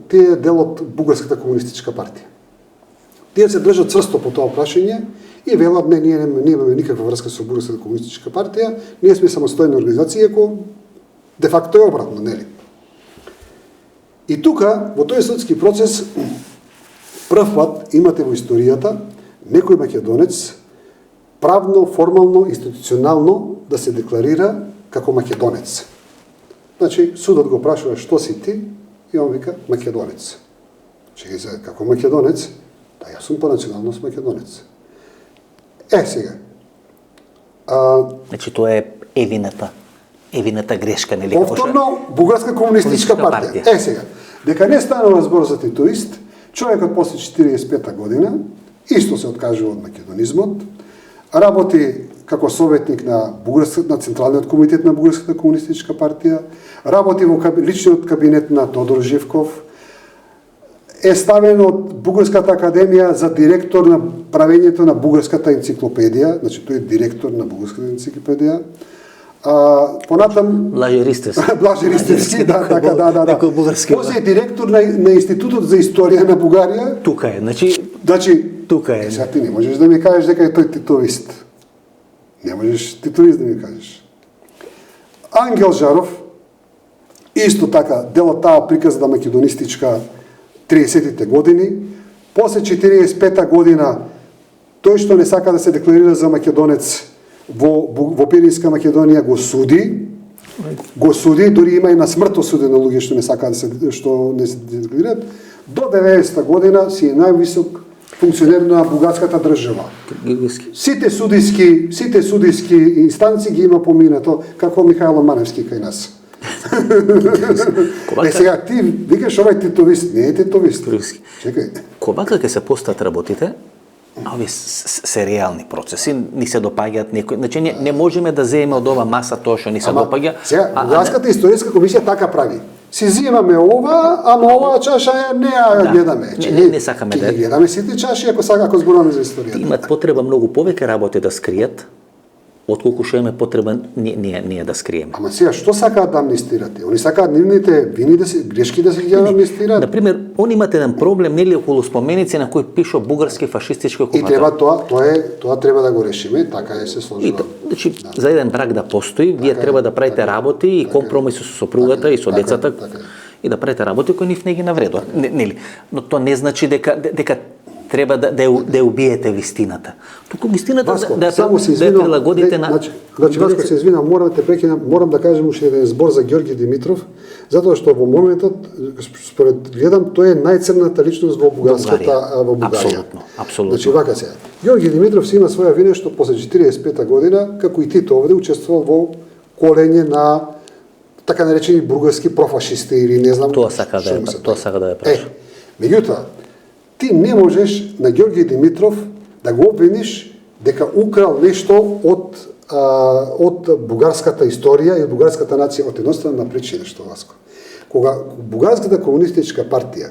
тие дел од Бугарската комунистичка партија. Тие се држат цврсто по тоа прашање и велат не, ние немаме никаква врска со Бугарската комунистичка партија, ние сме самостојна организација, иако де факто е обратно, нели? И тука, во тој судски процес, прв пат имате во историјата некој македонец правно, формално, институционално да се декларира како македонец. Значи, судот го прашува што си ти и он вика македонец. Чекај се, како македонец? Да, јас сум по националност македонец. Сега. Значи, тоа е евината грешка, нели? Повторно, Бугарска комунистичка партија. Сега. Дека не станува збор за титуист, човекот после 45 година исто се откажува од македонизмот, работи како советник на Централниот комитет на Бугарската комунистичка партија, работи во личниот кабинет на Тодор Живков, е ставен од Бугарската академија за директор на правењето на Бугарската енциклопедија, значи тој е директор на Бугарската енциклопедија. Понатам Блаже Ристевски. Блаже Ристевски, да. После е директор на Институтот за историја на Бугарија. Тука е, значи тука е. Сега ти не можеш да ми кажеш дека е тој титулист. Не можеш титулист да ми кажеш. Ангел Жаров, исто така, дел од таа приказна македонистичка 30-тите години, после 45-та година, тој што не сака да се декларира за македонец во Пиринска Македонија го суди, дури има и на смрт осудени луѓе што не сака што не се декларираат, до 90-та година си е највисок функционер на бугарската држава. Сите судиски инстанции ги има поминато, како Михајло Маневски кај нас. Сега ти викаш овај титовист, не е титовист. Чекај. Кога ќе се постат работите, ови се реални процеси, ни се допаѓаат некои. Значи не можеме да земеме од ова маса тоа што ни се допаѓа. Сега Бугарската историска комисија така прави. Си взимаме ова, ама оваа чаша не ја гледаме. Не сакаме да гледаме сите чаши ако зборуваме за историјата. Имат потреба многу повеќе работи да скријат, отколку што имаме потреба ние да скриеме. Ама сега што сакаат да амнистирате? Они сакаат нивните вини грешки да се ги амнистираат. Например, они имат еден проблем нели околу споменици на кои пишува бугарски фашистички окупатор. И треба тоа треба да го решиме, така е се сложува. Значи за еден брак да постои, вие треба да правите работи и компромиси со сопругата и со децата и да правите работи кои нив не ги навредуваат. Нели? Но тоа не значи дека треба да ја убиете вистината. Туку вистината да ја прилагодите на... Значи, Васко, се извинам, морам да те прекинам, морам да кажем уште еден збор за Ѓорги Димитров, затоа што во моментот, според гледам, тој е најцрната личност во Бугарија. Апсолутно. Значи, вака сега. Ѓорги Димитров си има своја вина што после 45-та година, како и Тито овде, учествувал во колење на така наречени бугарски профашисти или не знам. Тоа сака да ја прави. Меѓутоа, ти не можеш на Ѓорги Димитров да го обвиниш дека украл нешто од бугарската историја и од бугарската нација од едноставна причина што Васко. Кога Бугарската комунистичка партија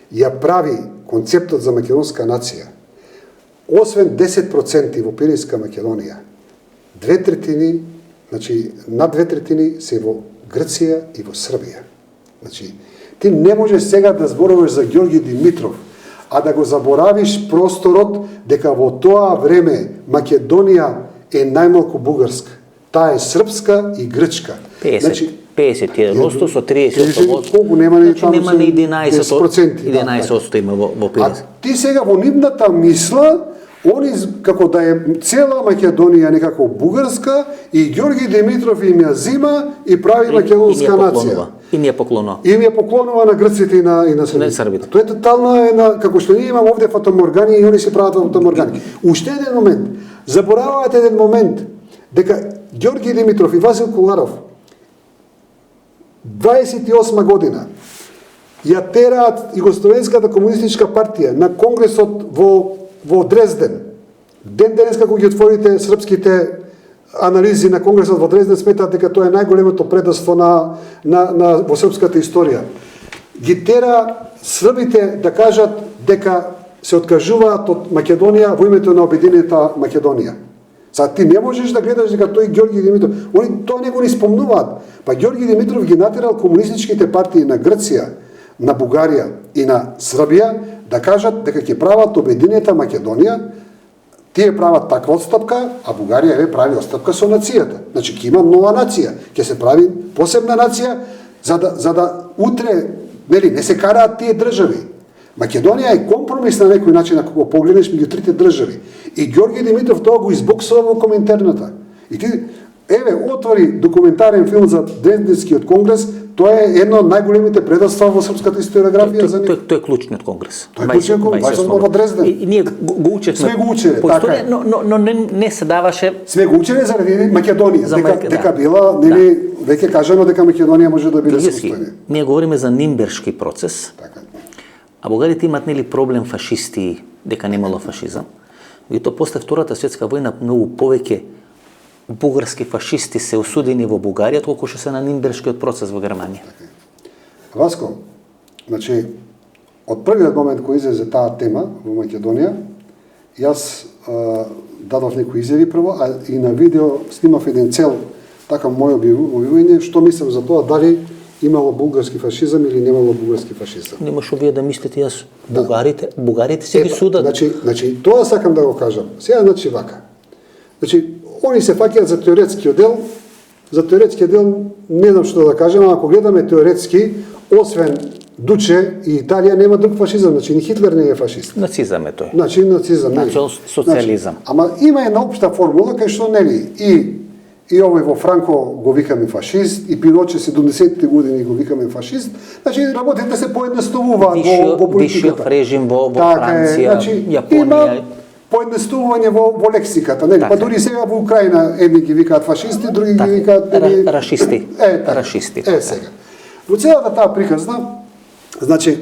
ја прави концептот за македонска нација, освен 10% во Пиринска Македонија, 2/3, значи над 2/3 се во Грција и во Србија. Значи, ти не можеш сега да зборуваш за Ѓорги Димитров, а да го заборавиш просторот дека во тоа време Македонија е најмалку бугарска. Таа е српска и грчка. 51% со 30%. Колку нема ни таму? Нема ни 11% има во Пиринска. А ти сега во нивната мисла, они како да е цела Македонија некако бугарска и Ѓорги Димитров им ја зима и прави македонска нација. И ни ја поклонува. И ми ја поклонува на грците и на србите. Тоа е тотална како што ние имаме овде фатоморгани и они се прават фатоморгани. Уште еден момент. Заборавате еден момент дека Ѓорги Димитров и Васил Коларов 28 година ја тераат Југословенската комунистичка партија на конгресот во Дрезден. Ден денес како ги отворите српските анализи на конгресот во Дрезден, сметаат дека тоа е најголемото предавство во српската историја. Ги тера србите да кажат дека се откажуваат од Македонија во името на обединената Македонија. Сега ти не можеш да гледаш дека тој Ѓорги Димитров, они тоа не го ни спомнуваат. Па Ѓорги Димитров ги натерал комунистичките партии на Грција, на Бугарија и на Србија да кажат дека ќе прават обединета Македонија, тие прават таква отстапка, а Бугарија ве прави отстапка со нацијата. Значи ќе има нова нација, ќе се прави посебна нација за да утре, нели, не се караат тие држави. Македонија е компромис на некој начин ако го погледнеш меѓу трите држави. И Ѓорѓе Димитров тоа го избоксува во коминтерната. И ти отвори документарен филм за Дрезденскиот конгрес, тоа е едно од најголемите предавства во српската историографија за нив. Тоа е клучниот конгрес. Тоа е клучниот конгрес, 28 во Дрезден. И ние го учевме. Сме го учеле, така е. Но не се даваше. Сме го учеле заради Македонија, дека да. била, нели, веќе кажано дека Македонија може да биде самостојна. Ние говориме за Нимбершки процес. Така. А бугарите имат нели проблем фашисти, дека немало фашизам. И то после Втората светска војна многу повеќе бугарски фашисти се осудени во Бугарија, колку што се на Нимбершкиот процес во Германија. Васко, значи, од првиот момент кој излезе таа тема во Македонија, јас дадов некои изјави прво, а и на видео снимав еден цел така мој објавување, што мислам за тоа, дали имало бугарски фашизам или немало бугарски фашизам. Немаше вие да мислите јас бугарите се ги судат. Значи, тоа сакам да го кажам. Сега, значи, вака. Значи, они се фаќаат за теоретскиот дел. За теоретскиот дел не знам што да кажам, ако гледаме теоретски, освен Дуче и Италија нема друг фашизам, значи ни Хитлер не е фашист. Нацизам е тој. Значи нацизам, нели? Социализам. Значи, ама има една општа формула кај што нели и овој во Франко го викаме фашист, и Пиноче 70-те години го викаме фашист. Значи работите се поедноставуваат во политиката. Вишиот режим во Франција, значи, Јапонија. Има поедноставување во лексиката, нели? Па дури сега во Украина едни ги викаат фашисти, други ги викаат рашисти. Рашисти. Сега. Во целата таа приказна, значи,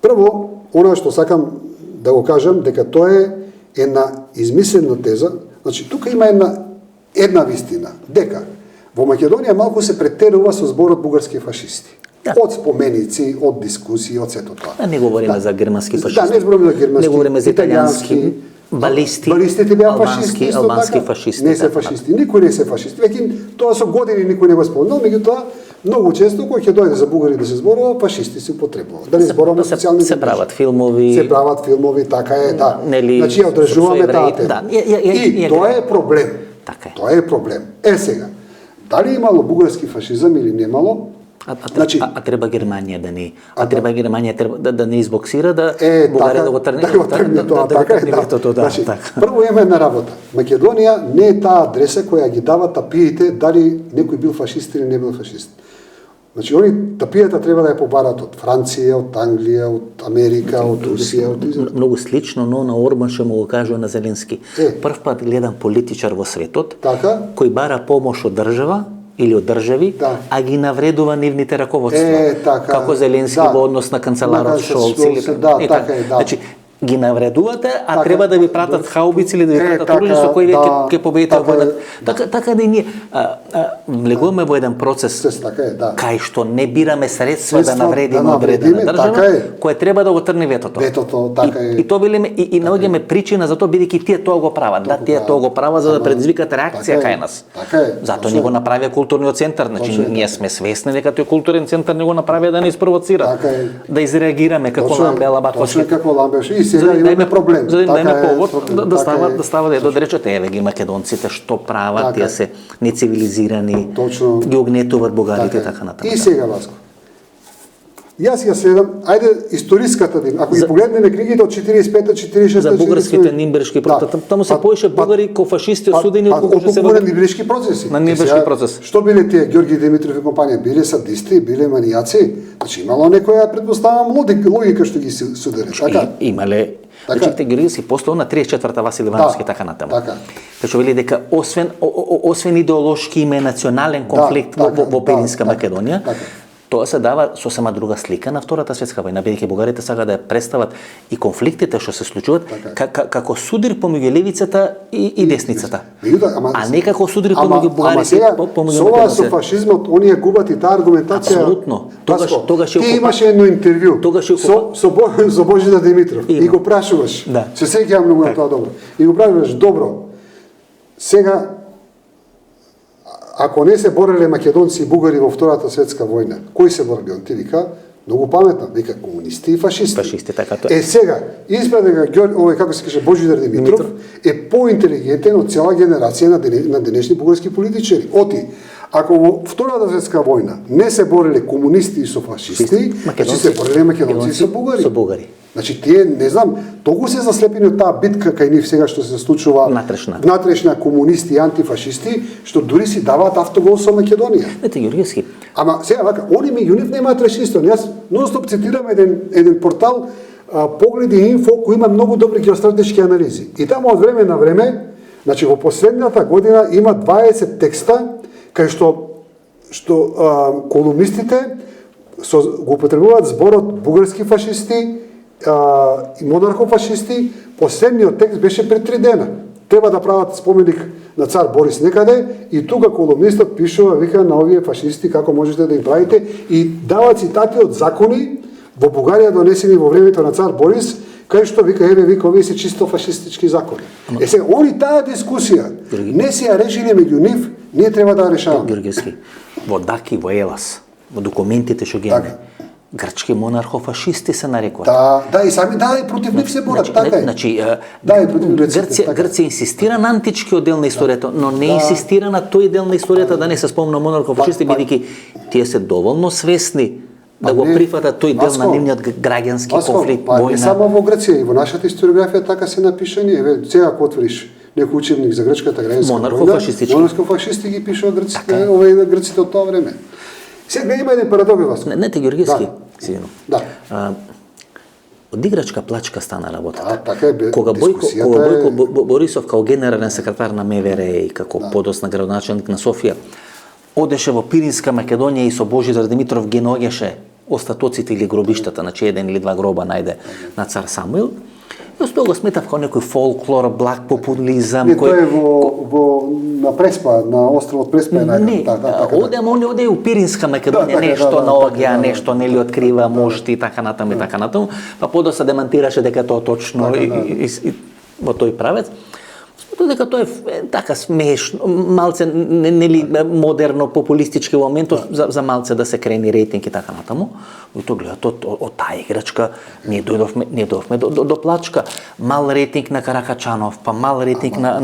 прво, она што сакам да го кажам, дека тоа е една измислена теза. Значи, тука има една вистина, дека во Македонија малку се претерува со зборот бугарски фашисти. Да. Од споменици, од дискусии, од сето тоа. А не говориме за германски фашисти. Да, не збориме за германски. Не говориме за италијански, балисти. Балистите беа фашисти, албански фашисти. Не се фашисти, никој не се фашисти. Веќе тоа со години никој не го спомнал, меѓутоа многу често кога ќе дојде за бугари да се зборува, фашисти се употребуваат. Да не зборуваме социјални се прават филмови. Се прават филмови, така е, да. Нели, значи ја одржуваме таа тема. Да, и тоа е проблем. Така е. Тоа е проблем. Сега, дали имало бугарски фашизам или немало? Значи, треба Германија да не, треба Германија да не избоксира, да Бугарија да го тргне. Да го тргне тоа, така е, да. Значи, прво има една работа. Македонија не е таа адреса која ги дава тапиите дали некој бил фашист или не бил фашист. Значи, они тапијата треба да ја побарат од Франција, од Англија, од Америка, од Русија, од многу слично, но на Орбан што му го кажува на Зеленски. Прв пат гледам политичар во светот кој бара помош од држава или од држави, а ги навредува нивните раководства. Како Зеленски во однос на канцеларот Шолц или така е. Значи, ги навредувате, а треба да ви пратат хаубици или да ви пратат оружје со кои веќе ќе победите војната. Така да и ние влегуваме во еден процес кај што не бираме средства да навредиме одредена држава, која треба да го трне ветото. Ветото, така е. И тоа велиме и наоѓаме причина за тоа бидејќи тие тоа го прават. Да, тие тоа го прават за да предизвикат реакција кај нас. Затоа ни го направија културниот центар, значи ние сме свесни дека тој културен центар ни го направија да не испровоцира, да изреагираме како Ламбела Батковски. Како Ламбел и сега имаме проблем. За да имаме повод да става да речат еве ги македонците што прават, тие се нецивилизирани, ги огнетуваат бугарите така натаму. И сега Васко. Јас ја следам, ајде историската дим. Ако ги погледнеме книгите од 45-та, 46-та, за бугарските нимбершки процеси, таму се поише бугари ко фашисти осудени од колку се на нимбершки процеси. На нимбершки процес. Што биле тие Ѓорѓи Димитров и компанија? Биле садисти, биле манијаци. Значи имало некоја претпоставам логика што ги судере, така? Имале. Значи Ѓорѓи си постол на 34-та Васил Ивановски така натаму. Кај вели дека освен идеолошки има национален конфликт во Пиринска Македонија. Тоа се дава сосема друга слика на Втората светска војна, бидејќи бугарите сака да ја представат и конфликтите што се случуваат како судир помеѓу левицата и десницата. А не како судир помеѓу бугарите помеѓу македонците. Со фашизмот оние губат и таа аргументација. Апсолутно. Тогаш ти имаше едно интервју со Божидар Димитров и го прашуваш. Се сеќавам многу на тоа добро. И го прашуваш добро. Сега ако не се бореле македонци и бугари во Втората светска војна, кои се борели? Он ти вика, Многу паметна, вика комунисти и фашисти. Фашисти, така тоа. Сега, испред дека овој како се каже Божидар Димитров е поинтелигентен од цела генерација на денешни бугарски политичари. Оти, ако во Втората светска војна не се бореле комунисти со фашисти, значи се бореле македонци со бугари. Со бугари. Значи тие, не знам, толку се заслепени од таа битка кај нив сега што се случува внатрешна комунисти и антифашисти, што дури си даваат автогол со Македонија. Ете Ѓорѓевски. Ама сега вака, они меѓу нив немаат решение. Јас нонстоп цитирам еден портал Погледи Инфо кој има многу добри геостратешки анализи. И таму од време на време, значи во последната година има 20 текста кај што колумнистите го употребуваат зборот бугарски фашисти и монархофашисти. Последниот текст беше пред 3 дена. Треба да прават споменик на цар Борис некаде и тука колумнистот пишува, вика на овие фашисти како можете да им правите и дава цитати од закони во Бугарија донесени во времето на цар Борис, кај што вика вика овие се чисто фашистички закони. Сега они таа дискусија не се ја решиле меѓу нив, ние треба да решаваме. Ѓорѓевски, во Даки, во Елас, во документите што ги имаме, грчки монархофашисти се нарекуваат. Да, и сами, и против нив се борат, така е. Значи, и против Грција инсистира на античкиот дел на историјата, но не инсистира на тој дел на историјата да не се спомна монархофашисти, бидејќи тие се доволно свесни да го прифатат тој дел на нивниот граѓански конфликт, војна. Не само во Грција, и во нашата историографија така се напишани. Еве, сега ако отвориш некој учебник за грчката граѓанска војна, монархофашисти ги пишува грците, грците од тоа време. Сега има еден парадокс. Не те Ѓорѓевски, сигурно. Да. Од играчка плачка стана работата. Така е, кога Бојко Борисов као генерален секретар на МВР и како подосна градоначелник на Софија одеше во Пиринска Македонија и со Божидар Димитров ги наоѓаше остатоците или гробиштата, значи 1 или 2 гроба најде на цар Самуил. Јас тоа го сметав како некој фолклор, благ популизам. Тоа е на Преспа, на островот Преспа е најден. Оде у Пиринска Македонија, нешто наоѓа, нешто нели открива, можти и така натаму и така натаму. Па подоса демантираше дека тоа точно и во тој правец. Дека тоа е така смешно, малце нели модерно популистички моментов за малце да се крени рейтинг и така натаму. И тоа гледат од таа играчка ние дојдовме до плачка. Мал рейтинг на Каракачанов, па мал рейтинг на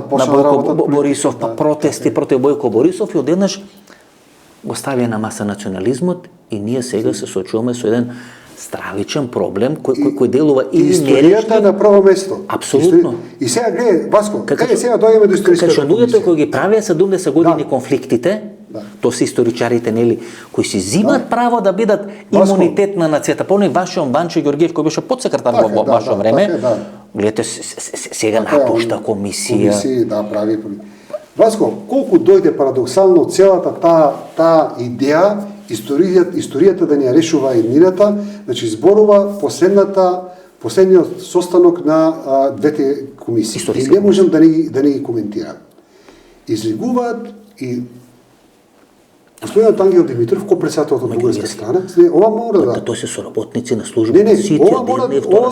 Бојко Борисов, па протести против Бојко Борисов и одеднаш го ставија на маса национализмот и ние сега се соочуваме со еден стравичен проблем кој делува или историјата на прво место. Апсолутно. И сега гледај, Васко, сега дојдеме до историската комисија. Кај луѓето кои ги правеа 70 години конфликтите, тоа се историчарите нели кои си зимат право да бидат имунитет на нацијата. Помни Вашион Банчо Ѓорѓиев кој беше подсекретар во ваше време. Гледате сега напушта комисија. Комисија, прави. Васко, колку дојде парадоксално целата таа идеја историјата да не ја решува еднината, значи зборува последниот состанок на двете комисии. И не можам да не ги коментирам. Излигуваат и господинот Ангел Димитров, кој председател од бугарска страна, ова мора да... Тоа се соработници на служба. Ова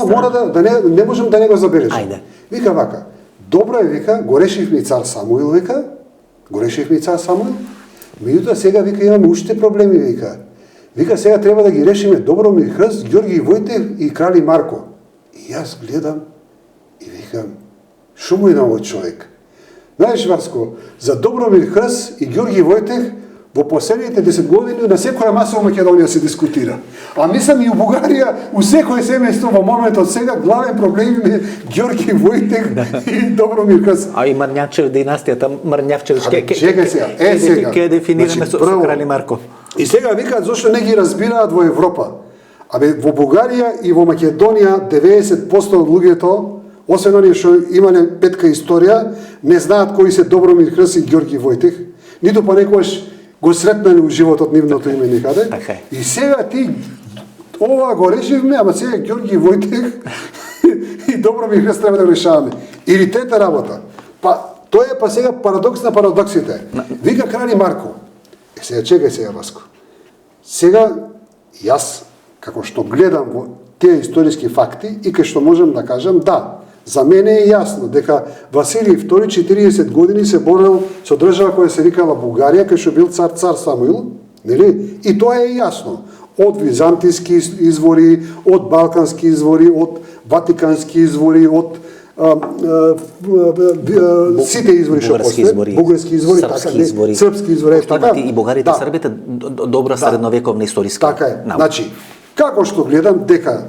мора да не можам да не го забележам. Вика вака, добро е, вика, го решивме и цар Самуил, вика, меѓутоа сега, вика, имаме уште проблеми, вика. Вика, сега треба да ги решиме Добромир Хрст, Ѓорги Војтев и Крали Марко. И јас гледам и викам, шо му е на овој човек? Знаеш, Васко, за Добромир Хрст и Ѓорги Војтев во последните 10 години на секоја маса во Македонија се дискутира. А мислам и у Бугарија, у секој семејство во моментот сега главен проблем е Ѓорги Војтев и Добромир Хрст. А и Марњавчев династијата, Марњавчевски ќе дефинираме со Крали Марко. И сега викаат зошто не ги разбираат во Европа. Абе во Бугарија и во Македонија 90% од луѓето, освен оние што имале петка историја, не знаат кои се Добромир Хрст и Ѓорги Војтев, ниту па некојаш го сретнали у животот нивното име никаде. И сега ти ова го решивме, ама сега Ѓорги Војтев и Добромир Хрст треба да го решаваме. Или трета работа. Па тоа е сега парадокс на парадоксите. Вика Крали Марко. Сега чекај сега, Васко. Сега јас како што гледам во тие историски факти и кај што можам да кажам да. За мене е јасно дека Василий II 40 години се борел со држава која се викала Бугарија, кај што бил цар Самуил, нели? И тоа е јасно. од византијски извори, од балкански извори, од ватикански извори, од сите извори што постојат, бугарски извори, српски извори, така. И бугарите, србите добра средновековна историска. Така е. Значи, како што гледам дека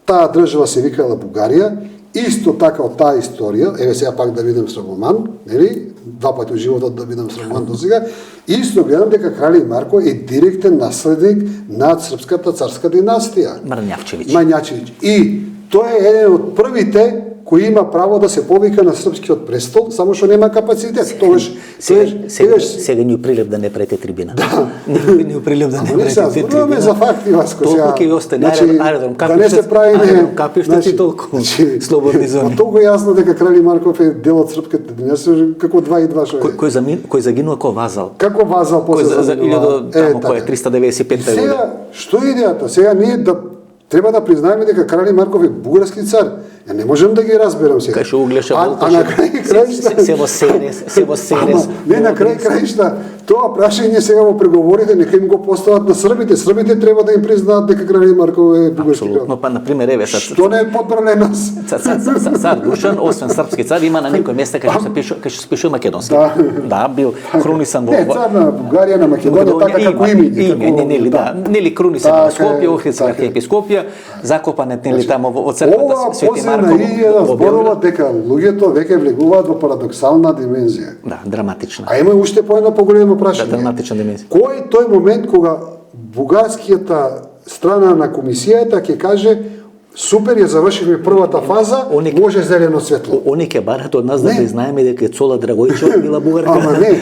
таа држава се викала Бугарија, исто така од таа историја, еве сега пак да видам срамоман, нели? Два пати во животот да видам срамоман до сега, исто гледам дека Кралј Марко е директен наследник над српската царска династија. Мрњачевиќ. И тој е еден од првите кој има право да се повика на српскиот престол, само што нема капацитет. Сега ни прилеп да не прете трибина. Да. Ни прилеп да не прете трибина. Зборуваме за факти, Васко. Толку ќе ви остане аеродром. Да не се правиме... Капиште ти толку слободни зони. Толку јасно дека Кралј Марков е дел од српската династија, како 2 и 2 што е. Кој загинува како вазал. Како вазал после загинува. Тамо кој е 395 година. Сега, што е идејата? Сега ние треба да признаеме дека Кралј Марков е бугарски цар. Ја не можем да ги разберам сега. Кај што углеша а на крај краишта се во серес. Не на крај краишта. Тоа прашање сега во преговорите нека им го постават на србите. Србите треба да им признаат дека Кралј Марков е бугарски крал. Апсолутно, па на пример еве што не е подбрале нас. Цар Душан, освен српски цар, има на некој место кај што се пише македонски. Да, бил крунисан во. Не, цар на Бугарија, на Македонија, така како име. Нели крунисан во Скопје, Охридска архиепископија, закопан е нели тамо во црквата Свети Марко. Да зборува дека луѓето веќе влегуваат во парадоксална димензија. Да, драматична. А има уште по едно поголемо прашање. Да, драматична димензија. Кој е тој момент кога бугарскијата страна на комисијата ќе каже супер, ја завршивме првата фаза, може зелено светло. Они ќе барат од нас да признаеме дека Цола Драгојчева била бугарка. Ама не,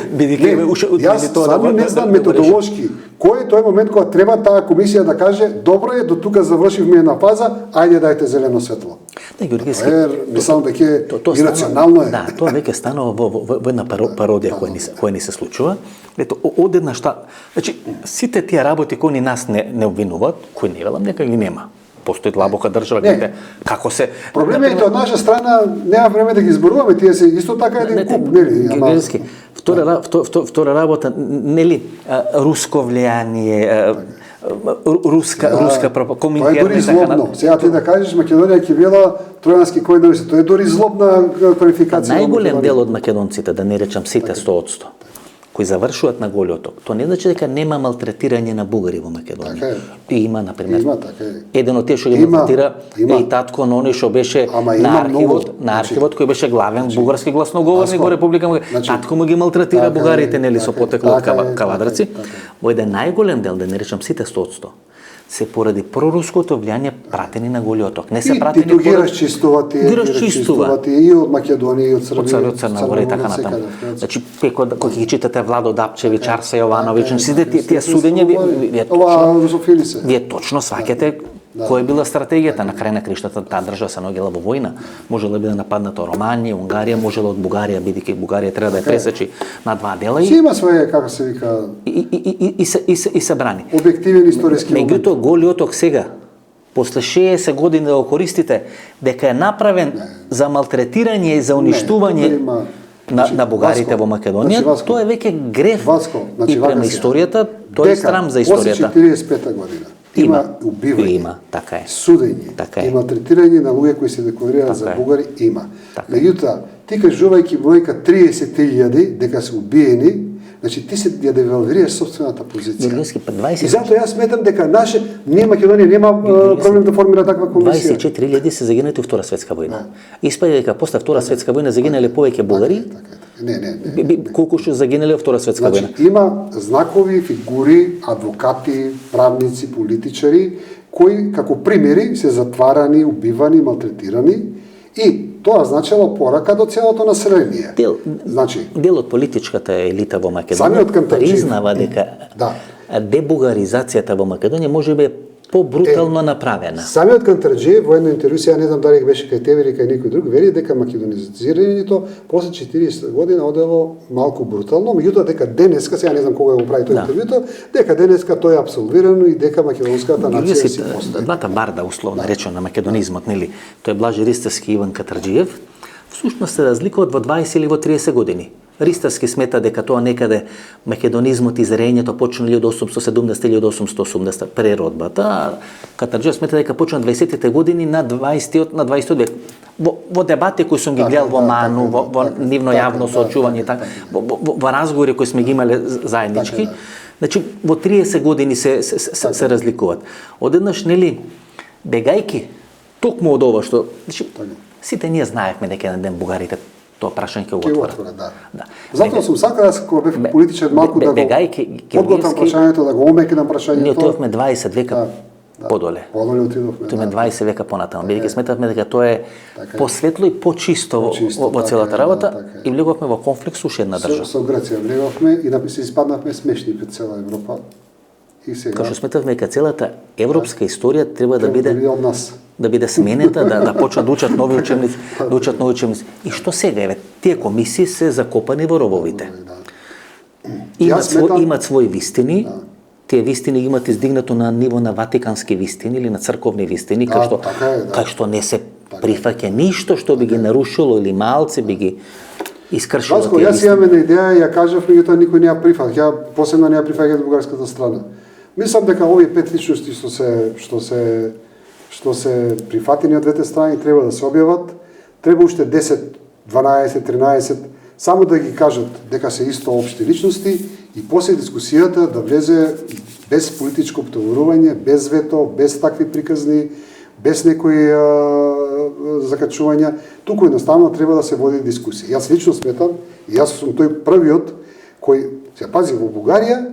јас само не знам методолошки. Кој е тој момент кога треба таа комисија да каже добро е, до тука завршивме една фаза, ајде дајте зелено светло. Не, Ѓурѓевски. Мислам дека ирационално е. Да, тоа веќе станува во една пародија која ни се случува. Ето, од една значи сите тие работи кои ни нас не обвинуваат, кои не велам нека ги нема. Постои длабока држава, гледате како се. Проблемот е од наша страна, нема време да ги зборуваме, тие се исто така еден куп, нели? Ѓурѓевски. Втора работа, нели, руско влијание, руска коментар. Тоа е дори злобно. Сега ти да кажеш Македонија ќе била тројански кој да се, тоа е дори злобна квалификација. Најголем дел од македонците, да не речам сите 100%, кои завршуваат на Голиоток, тоа не значи дека нема малтретирање на бугари во Македонија. Така е. И има, на пример. Има, така е. Еден од тие што ги малтретира е и татко на оној што беше на архивот кој беше главен бугарски гласноговорник во Република Македонија. Татко му ги малтретира бугарите, нели, со потекло од кавадрци. Во еден најголем дел, да не речам сите 100%, се поради проруското влијание пратени на Голиоток. Не се пратени поради... ги расчистуваат и од Македонија и од Србија. Од Црна Гора и така натаму. Значи, кога ги читате Владо Дапчевич, Арса Јовановиќ, сите тие судења вие точно сваќате која била стратегијата. На крај на криштата таа држава се наоѓала во војна. Можела да биде нападната Романија, Унгарија, можела од Бугарија, бидејќи Бугарија треба да ја пресечи на два дела. Си има своје, како се вика, и се брани. Објективен историски момент. Меѓутоа Голиоток сега, после 60 години да го користите, дека е направен за малтретирање и за уништување на бугарите во Македонија, тоа е веќе греф и према историјата, тоа е срам за историјата. После 45 година има убивање, така е, судење, и малтретирање на луѓе кои се декларираат за бугари, има. Меѓутоа, ти кажувајќи бројка 30.000 дека се убиени, значи ти се ја девалвираш собствената позиција. И затоа јас сметам дека ние Македонија нема проблем да формира таква комисија. 24.000 се загинати во Втора светска војна. Испаѓа дека после Втора светска војна загинале повеќе бугари. Не. Колку што загинале во Втора светска војна. Има знакови фигури, адвокати, правници, политичари кои како примери се затварани, убивани, малтретирани и тоа значело порака до целото население. Дел од политичката елита во Македонија признава дека дебугаризацијата во Македонија можеби е побрутално направена. Самиот Кантарџиев во едно интервју, сега не знам дали беше кај тебе или кај некој друг, вели дека македонизирањето после 40 година одело малку брутално, меѓутоа дека денеска, сега не знам кога го прави тој интервјуто, дека денеска тоа е апсолвирано и дека македонската нација си постои. Двата барда, условно речено, на македонизмот, нели, тој Блажи Ристевски и Иван Кантарџиев, всушност се разликуваат во 20 или во 30 години. Ристарски смета дека тоа некаде македонизмот и зрењето почна 1870-1880 преродбата. Катарџиев смета дека почна 20-тите години на 20 век. Во дебати кои сум ги гледал во Ману, во нивно јавно соочување, во разговори кои сме ги имале заеднички, значи во 30 години се разликуваат. Одеднаш, нели, бегајки токму од ова што, значи, сите ние знаевме дека еден ден бугарите тоа прашање ќе го отворат. Да. Затоа сум сакал јас кога бев политичар малку да го подготвам прашањето, да го омекнам прашањето. Ние отидовме 20 века подоле. Подоле отидовме. Отидовме 20 века понатаму, бидејќи сметавме дека тоа е посветло и почисто во целата работа и влеговме во конфликт со уште една држава. Со Грција влеговме и се испаднавме смешни пред цела Европа. И сега као што сметавме дека целата европска историја треба да биде од нас. Да биде сменета, да почнат да учат нови учебници, И што сега, еве, тие комисии се закопани во рововите. Имат своји вистини, тие вистини ги имат издигнато на ниво на ватикански вистини или на црковни вистини, кај што не се прифаќа ништо што би ги нарушило или малце би ги искршило тие вистини. Јас имам една идеја, ја кажав, меѓутоа никој не ја прифаќа, ја посебно не ја прифаќа од бугарската страна. Мислам дека овие 5 личности што се прифатени од двете страни треба да се објават, треба уште 10, 12, 13 само да ги кажат дека се исто општи личности и после дискусијата да влезе без политичко обтоварување, без вето, без такви приказни, без некои закачувања, туку едноставно треба да се води дискусија. Јас лично сметам, и јас сум тој првиот кој се пази во Бугарија.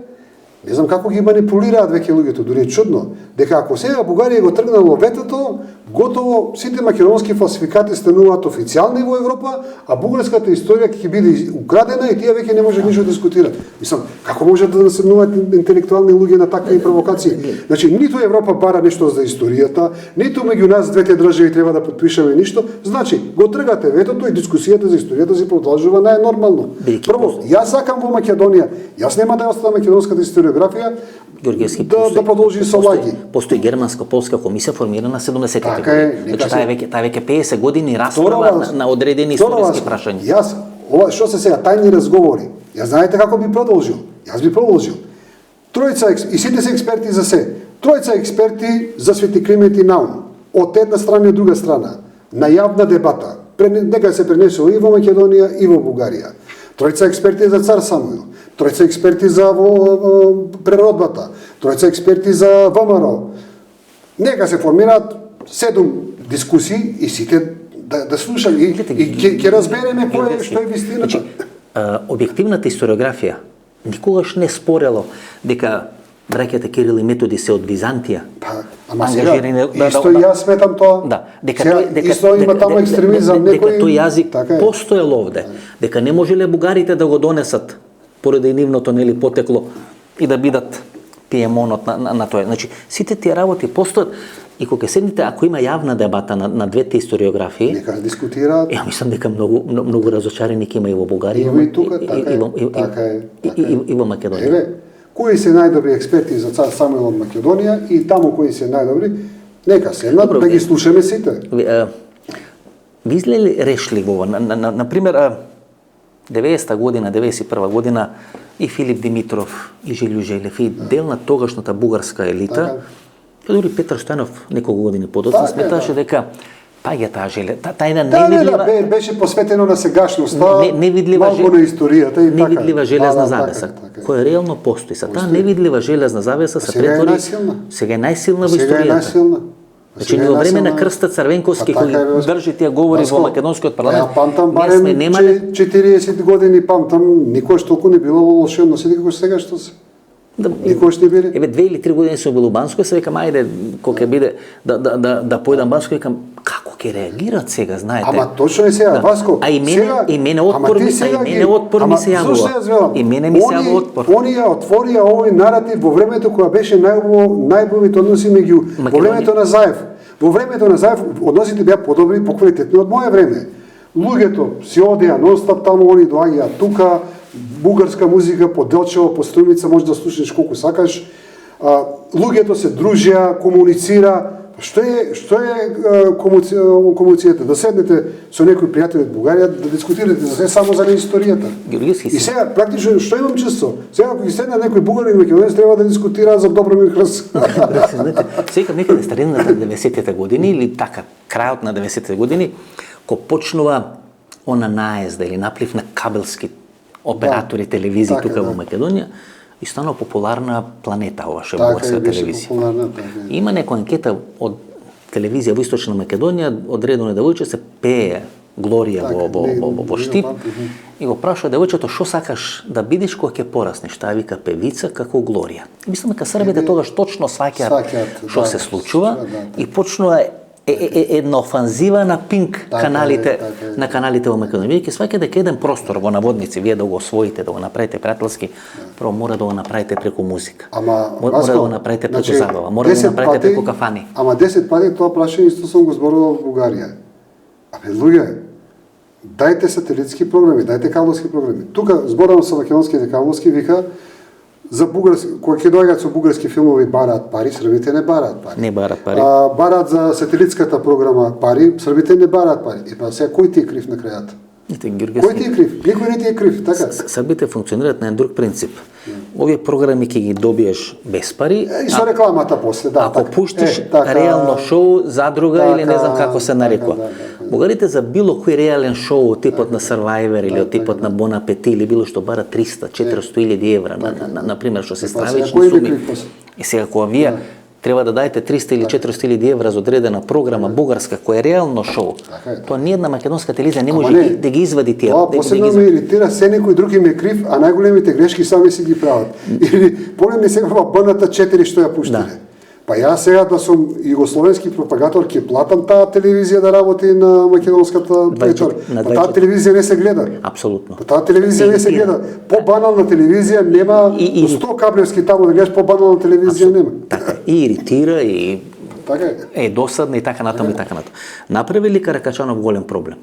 Не знам како ги манипулираат веќе луѓето, дури е чудно, дека ако сега Бугарија го тргнало ветото, готово сите македонски фалсификати стануваат официјални во Европа, а бугарската историја ќе биде украдена и тие веќе не може ништо да дискутираат. Мислам, како може да наседнуваат интелектуални луѓе на такви провокации? Значи, ниту Европа бара нешто за историјата, ниту меѓу нас двете држави треба да подпишеме ништо. Значи, го тргате ветото и дискусијата за историјата се продолжува најнормално. Прво, јас сакам во Македонија, јас нема да оставам македонската историографија, да продолжи со лаги. Постои германско-полска комисија формирана 70-те години. Значи таа веќе 50 години расправа на одредени историски прашања. Јас ова што се сега тајни разговори. Јас знаете како би продолжил? Јас би продолжил. Тројца и сите се експерти за се. Тројца експерти за Свети Климент и Наум. Од една страна и од друга страна. На јавна дебата. Нека се пренесува и во Македонија и во Бугарија. Тројца експерти за цар Самуил. Тројца експерти за преродбата, тројца експерти за ВМРО. Нека се формираат 7 дискусии и сите да слушат и ќе разбереме што е вистината. Објективната историографија никогаш не спорело дека браќата Кирил и Методи се од Византија. Ама сега, исто и јас сметам тоа. Да, исто има таму екстремизам, дека тој јазик постоел овде, дека не можеле бугарите да го донесат поради нивното нели потекло и да бидат пиемонот на тоа. Значи, сите тие работи постојат и кога седните, ако има јавна дебата на двете историографии, нека дискутираат. Ја мислам дека многу разочарени ќе има и во Бугарија, и во Македонија. Еве, кои се најдобри експерти за цар Самуил од Македонија и таму кои се најдобри, нека седнат да ги слушаме сите. Ви изгледа решливо ова? Например, 90-та година, 91-та година и Филип Димитров, и Жилју Желев, и дел на тогашната бугарска елита, дури Петар Стојанов неколку години подоцна сметаше дека паѓа таа железа, таа една невидлива беше посветено на сегашноста, невидлива малку на историјата и така. Невидлива железна завеса, која реално постои. Таа невидлива железна завеса се претвори сега е најсилна во историјата. Значи, во време на Крста Црвенковски, кој држи тие говори во македонскиот парламент, памтам барем 40 години, памтам, никош толку не било лошо односи како сега што се. Никош не биде. Еве 2 или 3 години сум бил у Банско, се викам ајде кога ќе биде да појдам Банско, викам како ќе реагираат сега, знаете. Ама точно е сега Банско. А и мене отпор ми се јавува. И мене ми се јавува отпор. Оние отворија овој наратив во времето кога беше најубавите односи меѓу во времето на Заев. Во времето на Заев односите беа подобри, поквалитетни од мое време. Луѓето си одеа нонстоп таму, они доаѓаат тука, бугарска музика по Делчево, по Струјница, може да слушаш колку сакаш. Луѓето се дружеа, комуницира, Што е комуницијата? Да седнете со некои пријатели од Бугарија, да дискутирате за се само за историјата. И сега практично што имам чувство? Сега ако ги седнат некои бугари и македонец треба да дискутираат за Добромир Хрс. Сега некаде старината на 90-те години или така крајот на 90-те години, кога почнува она наезда или наплив на кабелски оператори телевизии тука во Македонија, и станува популарна Планета, ова ше бугарска телевизија. Има некоја анкета од телевизија во Источна Македонија, одредено девојче се пее Глорија во Штип и го прашува девојчето што сакаш да бидеш кога ќе пораснеш, таа вика певица како Глорија. И мислам дека србите тогаш точно сваќаат што се случува и почнува една офанзива на пинк каналите на каналите во Македонија. Вие ќе сваќате дека еден простор во наводници вие да го освоите, да го направите пријателски, прво мора да го направите преку музика. Мора да го направите преку забава, мора да го направите преку кафани. Ама 10 пати тоа прашање исто сум го зборувал во Бугарија. Абе луѓе, дајте сателитски програми, дајте кабелски програми. Тука зборувам со македонските кабелски, вика за бугарски, кога ќе доаѓаат со бугарски филмови бараат пари, србите не бараат пари. Не бараат пари. Бараат за сателитската програма пари, србите не бараат пари. И па сега кој ти е крив на крајата? Кој ти е крив? Никој не ти е крив, така? Србите функционираат на еден друг принцип. Овие програми ќе ги добиеш без пари. И со рекламата после, да. Ако пуштиш реално шоу, задруга или не знам како се нарекува. Бугарите за било кој реален шоу од типот на Survivor или од типот на Bon Appetit или било што бара 300-400 илјади евра, на пример што се стравични суми. И сега кога вие треба да дајте 300 или 400 илјади евра за одредена програма бугарска која е реално шоу, тоа ниедна македонска телевизија не може да ги извади тие. Тоа посебно ме иритира, се некој друг им е крив, а најголемите грешки сами си ги прават. Или погледни сега во БНТ 4 што ја пуштиле. Па јас сега да сум југословенски пропагатор ќе платам таа телевизија да работи на македонската печор. Таа телевизија не се гледа. Апсолутно. Таа телевизија не се гледа. По-банална телевизија нема, 100 кабелски таму да гледаш, по-банална телевизија нема. Така, и иритира, и така е досадна и така натаму и така натаму. Направи ли Каракачанов голем проблем?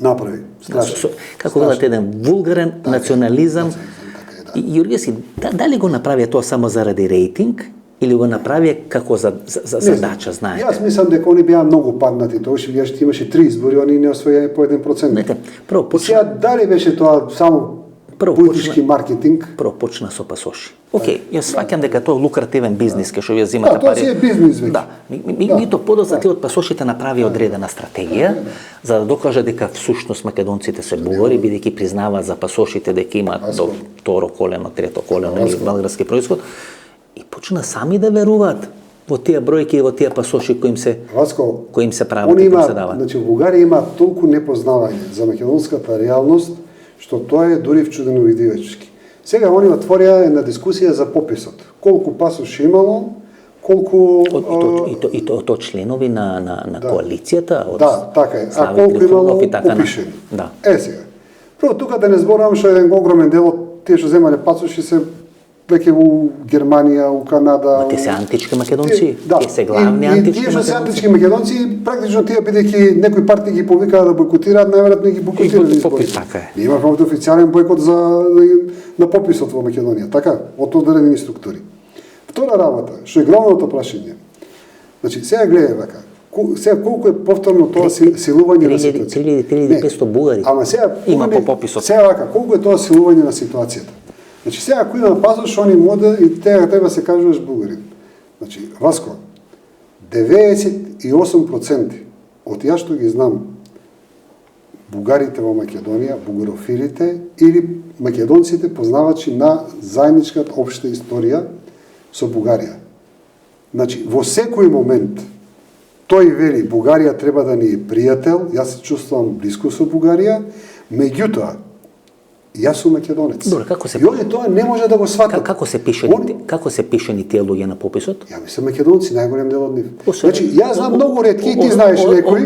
Направи. Страшно. Како велат еден вулгарен национализам. И Јургески, дали го направија тоа само заради рейтинг? Или го направи како за задача, знаете? Јас мислам дека они беа многу паднати. Тоа што имаше 3 избори, они не освоија по 1%. Знаете, прво почна. Сега дали беше тоа само политички маркетинг? Прво почна со пасоши. Океј, јас сваќам дека тоа е лукративен бизнис, кај што вие земате пари. Да, тоа си е бизнис веќе. Да, мито подоцна тие од пасошите направи одредена стратегија за да докаже дека всушност македонците се бугари, бидејќи признаваат за пасошите дека имаат до второ колено, трето колено или български произход. И почна сами да веруваат во тие бројки и во тие пасоши кои им се прават и се дават. Значи, во Бугарија има толку непознавање за македонската реалност, што тоа е дури вчуденовидивечки. Сега они отворија една дискусија за пописот. Колку пасоши имало, колку... И то членови на коалицијата од така е. А колку имало упишени. Сега. Прво, тука да не зборувам што еден огромен дел од тие што земале пасоши се веќе у Германија, у Канада. Те се антички македонци, те се главни антички македонци. Тие што се антички македонци, практично тие бидејќи некои партии ги повикаа да бойкотираат, најверојатно ги бойкотираат изборите. Ние имавме овде официјален бойкот на пописот во Македонија, така, од одредени структури. Втора работа, што е главното прашање. Значи, сега гледај вака, сега колку е повторно тоа силување на ситуацијата. 3500 бугари има по пописот. Сега вака, колку е тоа силување на ситуацијата. Значи, сега ако има пасош, они мода и треба се кажуваш бугарин. Значи, Васко, 98% од ја што ги знам бугарите во Македонија, бугарофилите или македонците познавачи на заедничката општа историја со Бугарија. Значи, во секој момент тој вели Бугарија треба да ни е пријател, јас се чувствувам близко со Бугарија, меѓутоа јас сум македонец. Добре, како се и они тоа не може да го сватат. Како се пишени тие луѓе на пописот? Ја мислам македонци, најголем дел од нив. Значи, јас знам многу ретки и ти знаеш некои.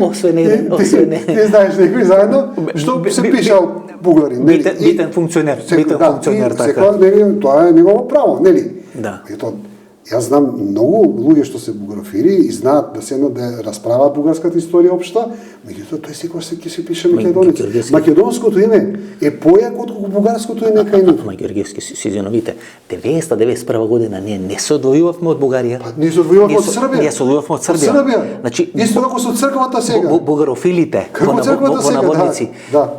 Ти знаеш некои заедно што се пишал бугарин, нели? Битен функционер, така. Тоа е негово право, нели? Да. Ето, Јас знам многу луѓе што се бугарофили и знаат да седнат да расправаат бугарската историја општа, меѓутоа тој секогаш ќе се пише македонец. Македонското име е појако отколку бугарското име кај нив. Ама Георгиевски си извиновите, 90-91 година ние не се одвојувавме од Бугарија. Па ние се одвојувавме од Србија. Ние се одвојувавме од Србија. Значи исто како со црквата сега. Бугарофилите во наводници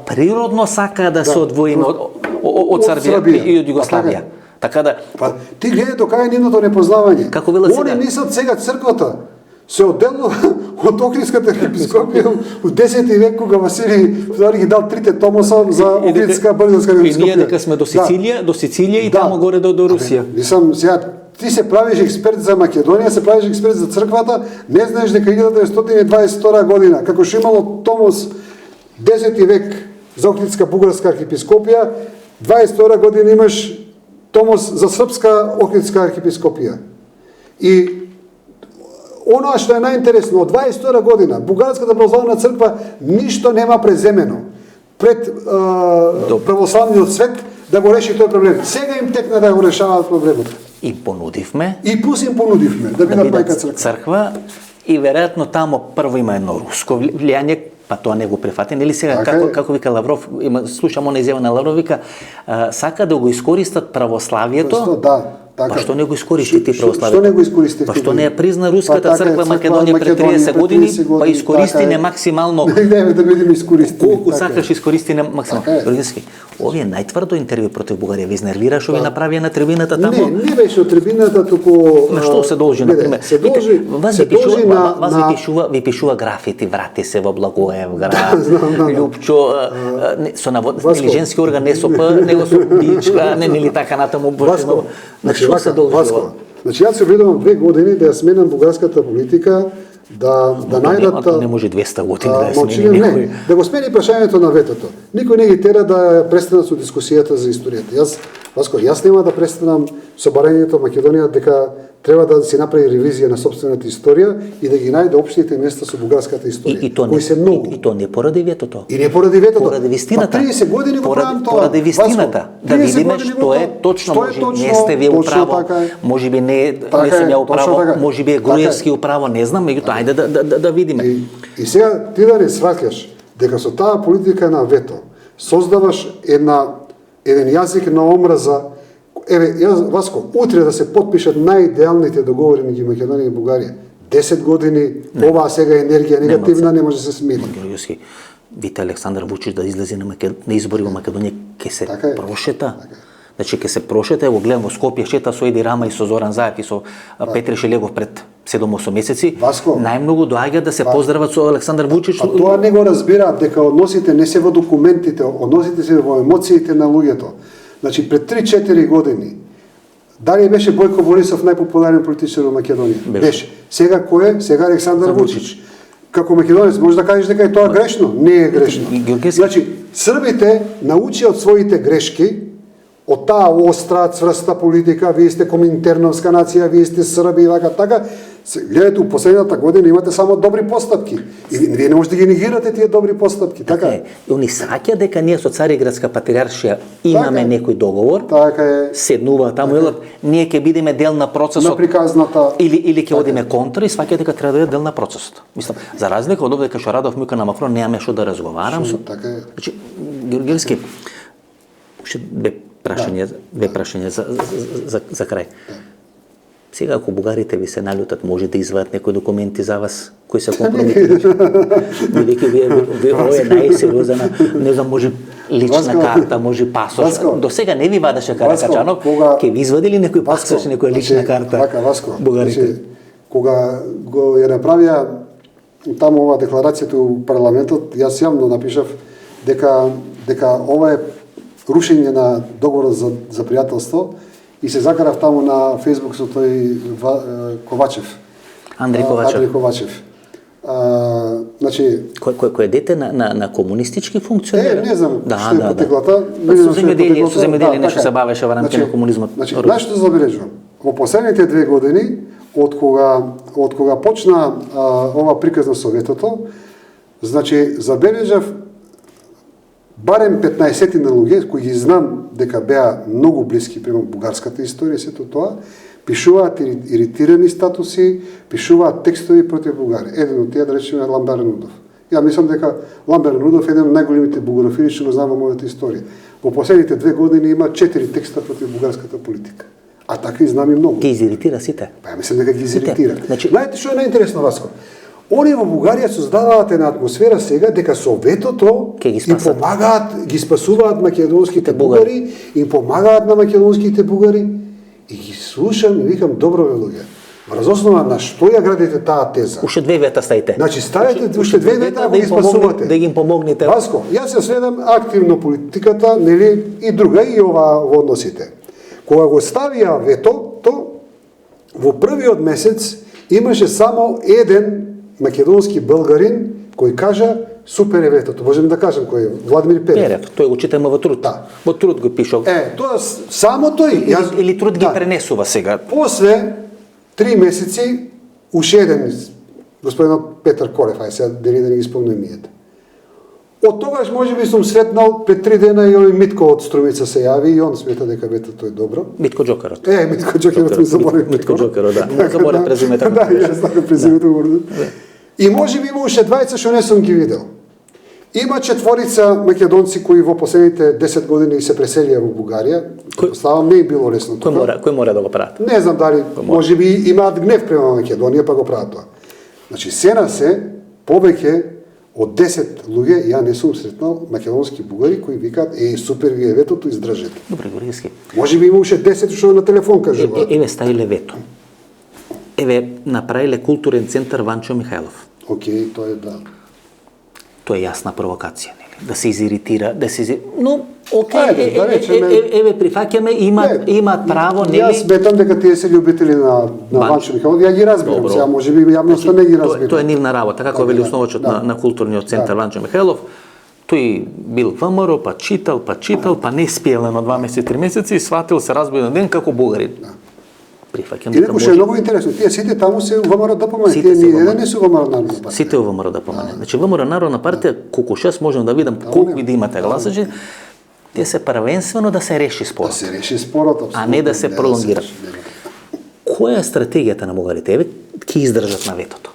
природно сакаа да се одвоиме од Србија и од Југославија. Така да па ти гледај до кај нивното непознавање. Како велат сега? Они мислат сега црквата се одделува од Охридската епископија во 10 век кога Василий ги дал 3 томоса за Охридска брзанска епископија. И ние дека сме до Сицилија и таму горе до Русија. Мислам сега ти се правиш експерт за Македонија, се правиш експерт за црквата, не знаеш дека 1922 година како што имало томос 10 век за Охридска бугарска архиепископија, 22 година имаш томос за српска Охридска архиепископија. И оноа што е најинтересно, од 22 година Бугарската православна црква ништо нема преземено пред православниот свет да го реши тој проблем. Сега им текна да го решаваат проблемот. И понудивме. И пус им понудивме да бидат мајка црква. И веројатно тамо прво има едно руско влијање, па тоа не го прифати, нели сега како вика Лавров, слушам она изјава на Лавров, вика сака да го искористат православието. Така. Па што не го искористи ти православието? Што не го искористи? Па што не ја призна руската црква Македонија пред 30 години, па искористи не максимално. Не да видиме искористи. Колку сакаш искористи не максимално. Георгиевски, овие најтврдо интервју против Бугарија ви изнервира што ви направија на трибината тамо? Не беше од трибината, туку на што се должи на пример? Се должи ви пишува графити, врати се во Благоевград, Лјупчо, со наводни женски орган, не со П, него со бичка, нели така натаму. Што се должи ова? Значи јас се обидувам 2 години да ја сменам бугарската политика, да најдат не може 200 години да ја смени некој. Да го смени прашањето на ветото. Никој не ги тера да престанат со дискусијата за историјата. Јас нема да престанам со барањето Македонија дека треба да се направи ревизија на сопствената историја и да ги најде општите места со бугарската историја, кои се многу. И то не поради ветото. И не поради ветото. Поради вистината. 30 години го правам тоа. Поради вистината. Да видиме што е точно, може не сте вие управо, можеби не сум ја управо, можеби е Груевски управо, не знам, меѓутоа ајде да видиме. И сега ти да не сваќаш дека со таа политика на вето создаваш еден јазик на омраза. Еве, Васко, утре да се потпишат најидеалните договори меѓу Македонија и Бугарија. 10 години, оваа сега енергија негативна не може да се смени. Георгиевски, вите Александар Вучич да излезе на избори во Македонија, ќе се прошета. Значи, ќе се прошета, го гледам во Скопје, шета со Еди Рама и со Зоран Заев и со Петри Шелегов пред 7-8 месеци. Најмногу доаѓа да се поздрават со Александар Вучич. А тоа не го разбираат, дека односите не се во документите, односите се во емоциите на луѓето. Значи, пред 3-4 години, дали беше Бојко Борисов најпопуларен политичар во Македонија? Беше. Сега кој е? Сега Александар Вучич. Како македонец може да кажеш дека е тоа грешно? Не е грешно. Значи, србите научи од своите грешки, од таа остра, цврста политика, вие сте коминтерновска нација, вие сте срби, така. Гледате, у последната година имате само добри постапки. И вие не можете да ги негирате тие добри постапки, така е. И они саќа дека ние со Цариградска патриаршија имаме некој договор. Така е. Седнува таму, ние ќе бидеме дел на процесот. На приказната. Или ќе одиме контра и сваќа дека треба да е дел на процесот. Мислам, за разлика од овде кај што Радов Мука на Макрон немаме што да разговарам. Така е. Значи, Георгиевски, уште две прашања за крај. Сега, ако бугарите ви се налютат, може да извадат некои документи за вас, кои се компрометират. Вие ова е најсериозна, не знам, може лична карта, може пасош. До сега не ви вадеше Каракачанов, ќе ви извадили некој пасош, некоја лична карта бугарите? Кога го ја направија таму ова декларацијата у парламентот, јас јавно напишав дека ова е рушење на договорот за пријателство и се закарав таму на Фејсбук со тој Ковачев. Андрей Ковачев. Значи, кој е дете на комунистички функционер? Не знам што е потеклата. Со земјоделие нешто се бавеше во рамките на комунизмот. Значи, што забележувам? Во последните 2 години, од кога почна ова приказна со ветото, значи, забележав барем 15 луѓе кои ги знам дека беа многу блиски према бугарската историја, сето тоа, пишуваат иритирани статуси, пишуваат текстови против Бугарија. Еден од тие, да речеме, е Ламбер Нудов. Ја мислам дека Ламбер Нудов е еден од најголемите бугарофили што го знам во мојата историја. Во последните 2 години има 4 текста против бугарската политика. А такви знам и многу. Ги изиритира сите. Па ја мислам дека ги изиритира. Значи... Знаете што е најинтересно, Васко? Они во Бугарија создаваат една атмосфера сега дека со ветото ги им помагаат, ги спасуваат македонските бугари, им помагаат на македонските бугари и ги слушам и викам добро бе луѓе. Врз основа на што ја градите таа теза? Уште 2 вета ставите. Значи ставите уште 2 вета да ги спасувате. Да ги им помогнете. Васко, јас се следам активно политиката, нели и друга и ова во односите. Кога го ставија ветото, во првиот месец имаше само еден македонски българин кој кажа супер е ветото. Можеме да кажем кој е Владимир Перев. Тој го читаме во Труд. Да. Во Труд го пишал. Тоа само тој. Или Труд ги пренесува сега. После 3 месеци уште еден господинот Петар Колев, ај сега дали да не ги спомнам името. Од тогаш можеби сум сретнал пред 3 дена и овој Митко од Струмица се јави и он смета дека ветото е добро. Митко Џокерот. Митко Џокерот ми заборав. Митко Џокерот, да. Не заборав презимето. Да, јас знам презимето. И можеби има уште 20 што не сум ги видел. Има 4 македонци кои во последните 10 години се преселија во Бугарија. Ставам, не е било лесно. Кој мора да го прават? Не знам дали, можеби имаат гнев према Македонија, па го прават тоа. Значи, сена се повеќе од 10 луѓе, ја не сум сретнал македонски бугари кои викаат, супер ви е ветото, издржете. Добре, Горијски. Можеби има уште 10 што на телефон кажуваат. Еве ставиле вето. Еве направиле културен центар Ванчо Михајлов. Океј, тоа е да. Тоа е јасна провокација, нели? Да се изиритира, но океј, еве прифаќаме, имаат право, нели? Јас сметам дека тие се љубители на Ванчо Михајлов, ја ги разбирам, сега можеби јавноста не ги разбира. Тоа е нивна работа, како вели основачот на културниот центар Ванчо Михајлов. Тој бил ВМРО, па читал, па не спиел на 2 месеци, 3 месеци и сватил се разбил на ден како бугарин. Прифаќам дека може. Инаку е многу интересно, тие сите таму се ВМРО ДПМН, тие не се ВМРО Народна партија. Сите ВМРО ДПМН. Значи ВМРО Народна партија, колку шест можам да видам колку да имате гласачи, тие се првенствено да се реши спорот. Да се реши спорот, апсолутно. А не да се пролонгира. Која е стратегијата на бугарите? Еве, ќе издржат на ветото.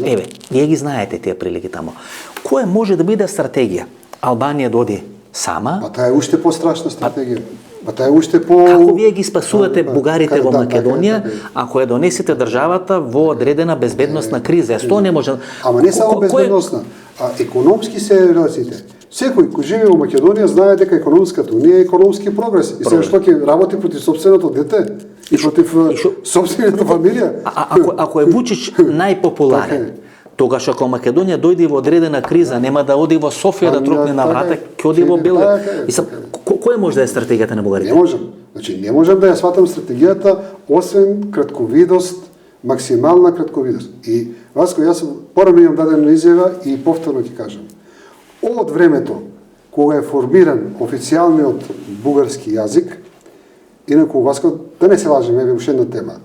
Еве, вие ги знаете тие прилики таму. Која може да биде стратегија? Албанија доди сама? Па таа е уште пострашна стратегија. Па таа е уште по... Како вие ги спасувате бугарите во Македонија, ако ја донесете државата во одредена безбедносна криза? Јас тоа не може... Ама не само безбедносна, а економски се релациите. Секој кој живее во Македонија знае дека економската унија е економски прогрес. И сега што ќе работи против сопственото дете и против сопствената фамилија? Ако е Вучич најпопуларен, тогаш ако Македонија дојде во одредена криза, нема да оди во Софија да трокне на врата, ќе оди во Белград. Која може да е стратегијата на бугарите? Не можам. Значи не можам да ја сватам стратегијата освен кратковидост, максимална кратковидост. И Васко, јас порано имам дадена изјава и повторно ќе кажам. Од времето кога е формиран официјалниот бугарски јазик, инаку Васко, да не се лажеме, еве уште една тема.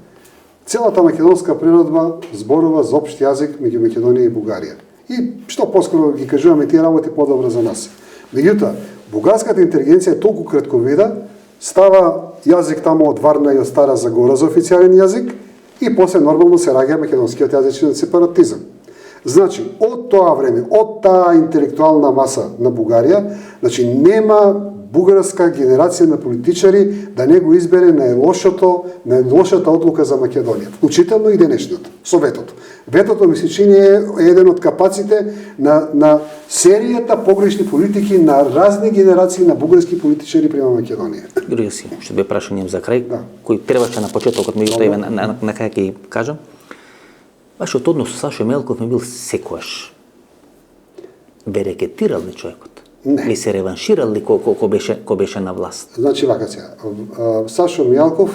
Целата македонска природба зборува за општ јазик меѓу Македонија и Бугарија. И што поскоро ги кажуваме тие работи подобро за нас. Меѓутоа, бугарската интелигенција е толку кратковида, става јазик таму од Варна и од Стара Загора за официјален јазик и после нормално се раѓа македонскиот јазичен сепаратизам. Значи, од тоа време, од таа интелектуална маса на Бугарија, значи нема бугарска генерација на политичари да не го избере најлошата одлука за Македонија, вклучително и денешната, со ветото. Ветото ми се чини е еден од капаците на серијата погрешни политики на разни генерации на бугарски политичари према Македонија. Георгијски, ще бе прашање за крај, кој требаше на почетокот, меѓутоа на крај ќе кажам. Вашиот однос со Сашо Мелков ми бил секојаш. Бе рекетирал ли човекот? Не. Ли се реванширал ли ко беше на власт? Значи, вака сега, Сашо Мјалков,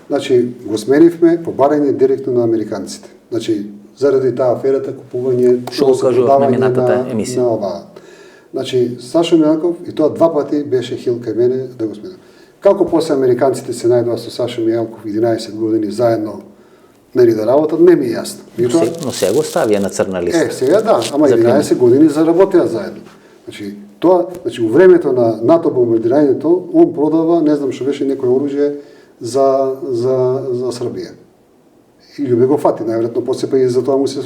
значи, го сменивме по барање директно на американците. Значи, заради таа аферата, купување, Што го кажував на минатата емисија. На ова. Значи, Сашо Мјалков, и тоа 2 пати беше хил кај мене да го сменам. Како после американците се најдоа со Сашо Мјалков 11 години заедно да работат, не ми е јасно. Но сега го ставија на црна листа. Сега да, ама 11 години заработеа заедно. Значи, тоа, у времето на НАТО бомбардирањето, он продава, не знам што беше некој оружје за Србија. И Љубе го фати, најверојатно после па и за тоа му се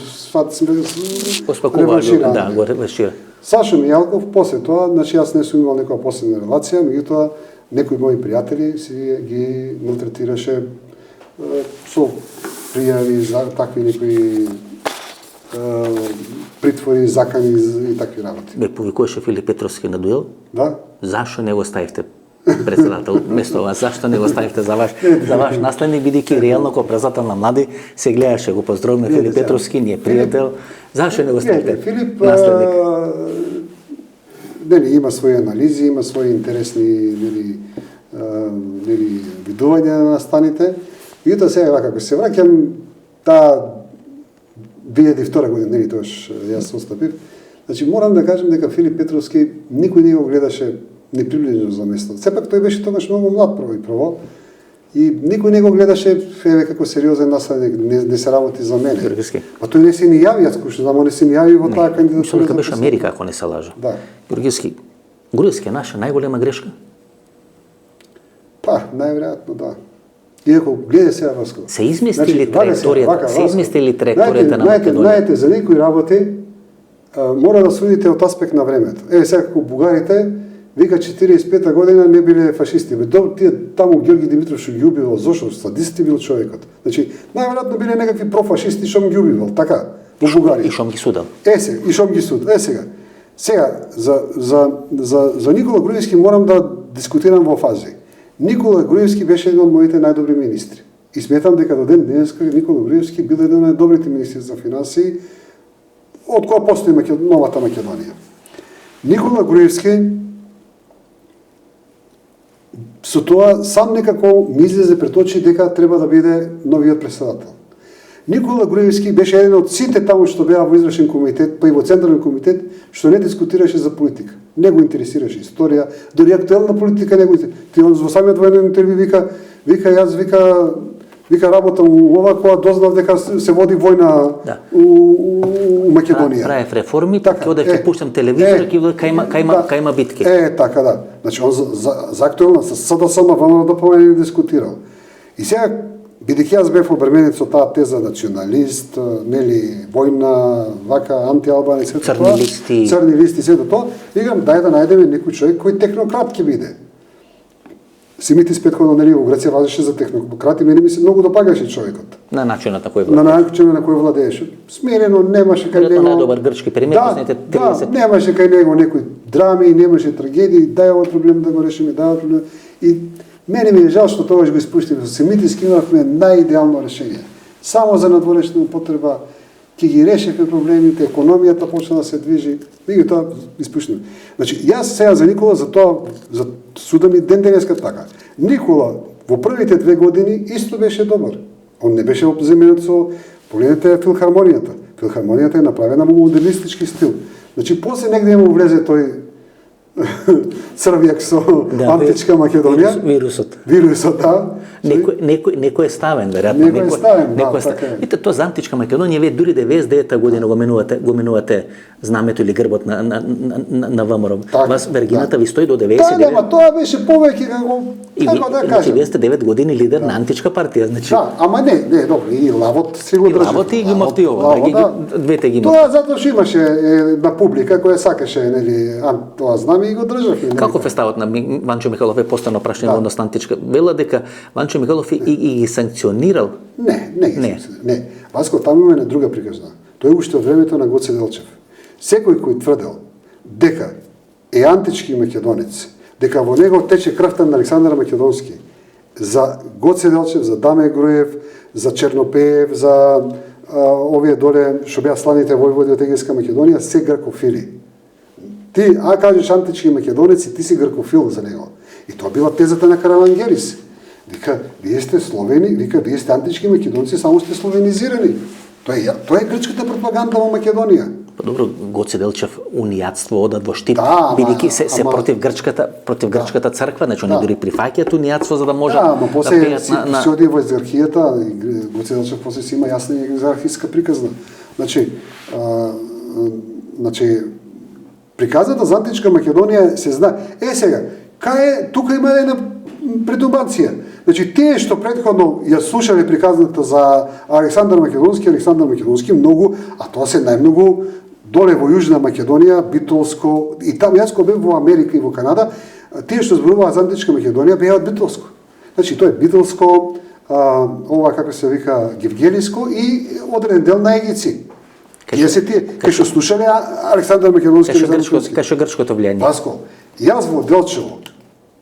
Поспакува Љубе, да, го реваншира. Сашо Мијалков после тоа, значи јас не сум имал некоја последна релација, меѓутоа некои мои пријатели си ги малтретираше со пријави за такви некои притвори, закани и такви работи. Бе повикуваше Филип Петровски на дуел? Да? Зашо не го ставивте председател место вас? Зашто не го ставивте за ваш наследник, бидејќи реално како председател на млади се гледаше, го поздравиме Филип Петровски, ние пријател. Зашо не го ставивте Филип наследник? Нели има своји анализи, има своји интересни видувања на настаните. И тоа сега вака, ако се враќам таа 2002 година, нели тоаш јас остапив, значи морам да кажам дека Филип Петровски никој не го гледаше ни приближно за место. Сепак тој беше тогаш многу млад прво и никој не го гледаше еве како сериозен наследник, не се работи за мене. Георгиски. А тој не се ни јави, јас кој што знам, не се ни јави во таа кандидатура. Мислам дека беше Америка, ако не се лажа. Да. Георгиски, Груевски е наша најголема грешка? Па, најверојатно да. Иако гледа сега Васко. Се измести ли траекторијата на Македонија? Знаете, за некои работи мора да судите од аспект на времето. Еве сега како бугарите вика 45-та година не биле фашисти. Бе, тие таму Георги Димитров што ги убивал, зошто садист бил човекот. Значи, најверојатно биле некакви профашисти што ги убивал, така, во Бугарија. И шом ги судел. Сега, и шом ги судел. Сега. Сега за Никола Груевски морам да дискутирам во фази. Никола Груевски беше еден од моите најдобри министри. И сметам дека до ден денеска Никола Груевски бил еден од најдобрите министри за финансии од која постои новата Македонија. Никола Груевски со тоа сам некако ми излезе пред очи дека треба да биде новиот председател. Никола Груевски беше еден од сите таму што беа во извршен комитет, па и во централен комитет, што не дискутираше за политика. Не го интересираше историја, дори актуелна политика не го интересираше. Ти во самиот военен интервју вика работам ова кога дознав дека се води војна у Македонија. Правев реформи, така ода ќе пуштам телевизор, ќе има битки. Така да. Значи он за актуелна со СДСМ ВМРО ДПМН не дискутирал. И сега бидејќи јас бев обременет со таа теза националист, нели војна, вака антиалбанец, црни листи, сето тоа, викам дај да најдеме некој човек кој технократ ќе биде. Симитис претходно нели во Грција важеше за технократ и мене ми се многу допагаше човекот. На начинот на кој владееше. На начинот на кој владееше. Смирено, немаше кај него. Најдобар грчки пример, последните 30. Да, немаше кај него некои драми, немаше трагедии, дај овој проблем да го решиме, дај овој проблем. И мене ми е жал што тоа го испуштивме. Со Симитис имавме најидеално решение. Само за надворешна употреба ќе ги решевме проблемите, економијата почна да се движи, и тоа испуштивме. Значи, јас сега за Никола за тоа, за суда ми ден денеска така. Никола во првите 2 години исто беше добар. Он не беше обземенет со, погледнете филхармонијата. Филхармонијата е направена во модернистички стил. Значи, после негде му влезе тој црвјак со античка Македонија. Вирусот, да. Некој е ставен, веројатно. Некој е ставен, да, така е. Видите, тоа за античка Македонија, вие дури 99-та година го менувате знамето или грбот на ВМРО. Вас вергината ви стои до 99. Да, ама тоа беше повеќе како да кажем. Вие сте 9 години лидер на античка партија, значи. Да, ама не, добро, и Лавот си го држи. Лавот и ги Мовтиова, двете ги Тоа затоа што имаше на публика која сакаше, нели, тоа знаме и го државме. Каков е ставот на Ванчо Михайлов е постојано прашање во однос на античка? Вела дека Ванчо Михайлов и ги санкционирал? Не. Васко, таму има една друга приказна. Тој уште од времето на Гоце Делчев. Секој кој тврдел дека е антички македонец, дека во него тече крвта на Александар Македонски, за Гоце Делчев, за Даме Груев, за Чернопеев, за овие доле што беа славните војводи од Егејска Македонија, се гркофили. Ти, кажеш антички македонец и ти си гркофил за него. И тоа била тезата на Каравангелис. Вика, вие сте словени, вика, вие сте антички македонци, само сте словенизирани. Тоа е грчката пропаганда во Македонија. Па добро, Гоце Делчев унијатство одат во штип, бидејќи се против грчката црква, значи они дури прифаќаат унијатство за да може да пеат на се оди во екзархијата, Гоце Делчев после си има јасна екзархиска приказна. Значи приказната за античка Македонија се знае. Сега, тука има една предубација. Значи, тие што претходно ја слушале приказната за Александар Македонски многу, а тоа се најмногу доле во Јужна Македонија, Битолско, и таму јас кога бев во Америка и во Канада, тие што зборуваат за Античка Македонија беа од Битолско. Значи, тоа е Битолско, ова како се вика Гевгелиско и одреден дел на Егици. Тие се тие, кај што слушале Александар Македонски. Кај што грчкото влијание. Васко, јас во Делчево,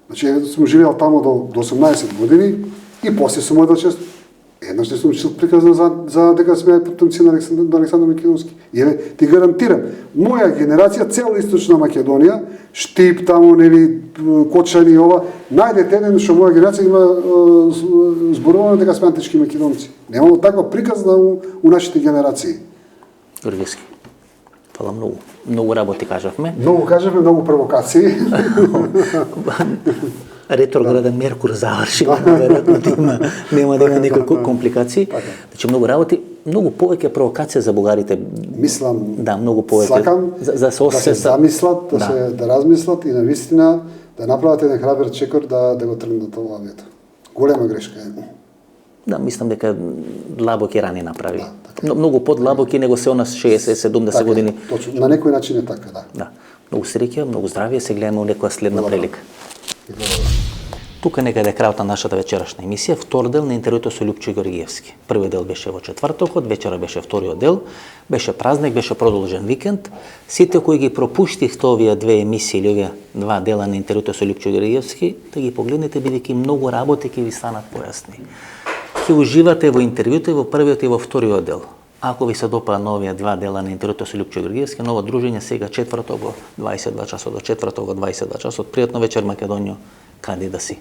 значи сум живеел таму до 18 години и после сум одел често. Еднаш не сум чул приказно за дека сме потомци на Александар Македонски. Јеле, ти гарантирам, моја генерација, цела Источна Македонија, Штип таму, нели, Кочани и ова, најдете еден што моја генерација има зборувано дека сме антички македонци. Немало таква приказна у нашите генерации. Георгиевски. Фала многу. Многу работи кажавме. Многу кажавме, многу провокации. Ретрограден Меркур заврши, веројатно нема да има никои компликации. Значи многу работи, многу повеќе провокација за бугарите. Мислам, да, многу повеќе. Сакам за се замислат, да размислат и навистина да направат еден храбер чекор да го тргнат ова авијата. Голема грешка е. Да, мислам дека Длабоки рани направи. Да, многу под Длабоки него се она 60-70 години. Точно, на некој начин е така, да. Да. Многу среќа, многу здравје, се гледаме у некоја следна прилика. Тука некаде крајот на нашата вечерашна емисија, втор дел на интервјуто со Лјупчо Георгиевски. Првиот дел беше во четвртокот, вечера беше вториот дел, беше празник, беше продолжен викенд. Сите кои ги пропуштивте овие две емисии или овие два дела на интервјуто со Лјупчо Георгиевски, да ги погледнете бидејќи многу работи ќе ви станат појасни. Ќе уживате во интервјуто и во првиот и во вториот дел. Ако ви се допаѓа новија два дела на интервјуто со Лјупчо Георгиевски, ново дружење сега четврток во 22 часот до четврток во 22 часот. Пријатно вечер Македонијо, каде да си.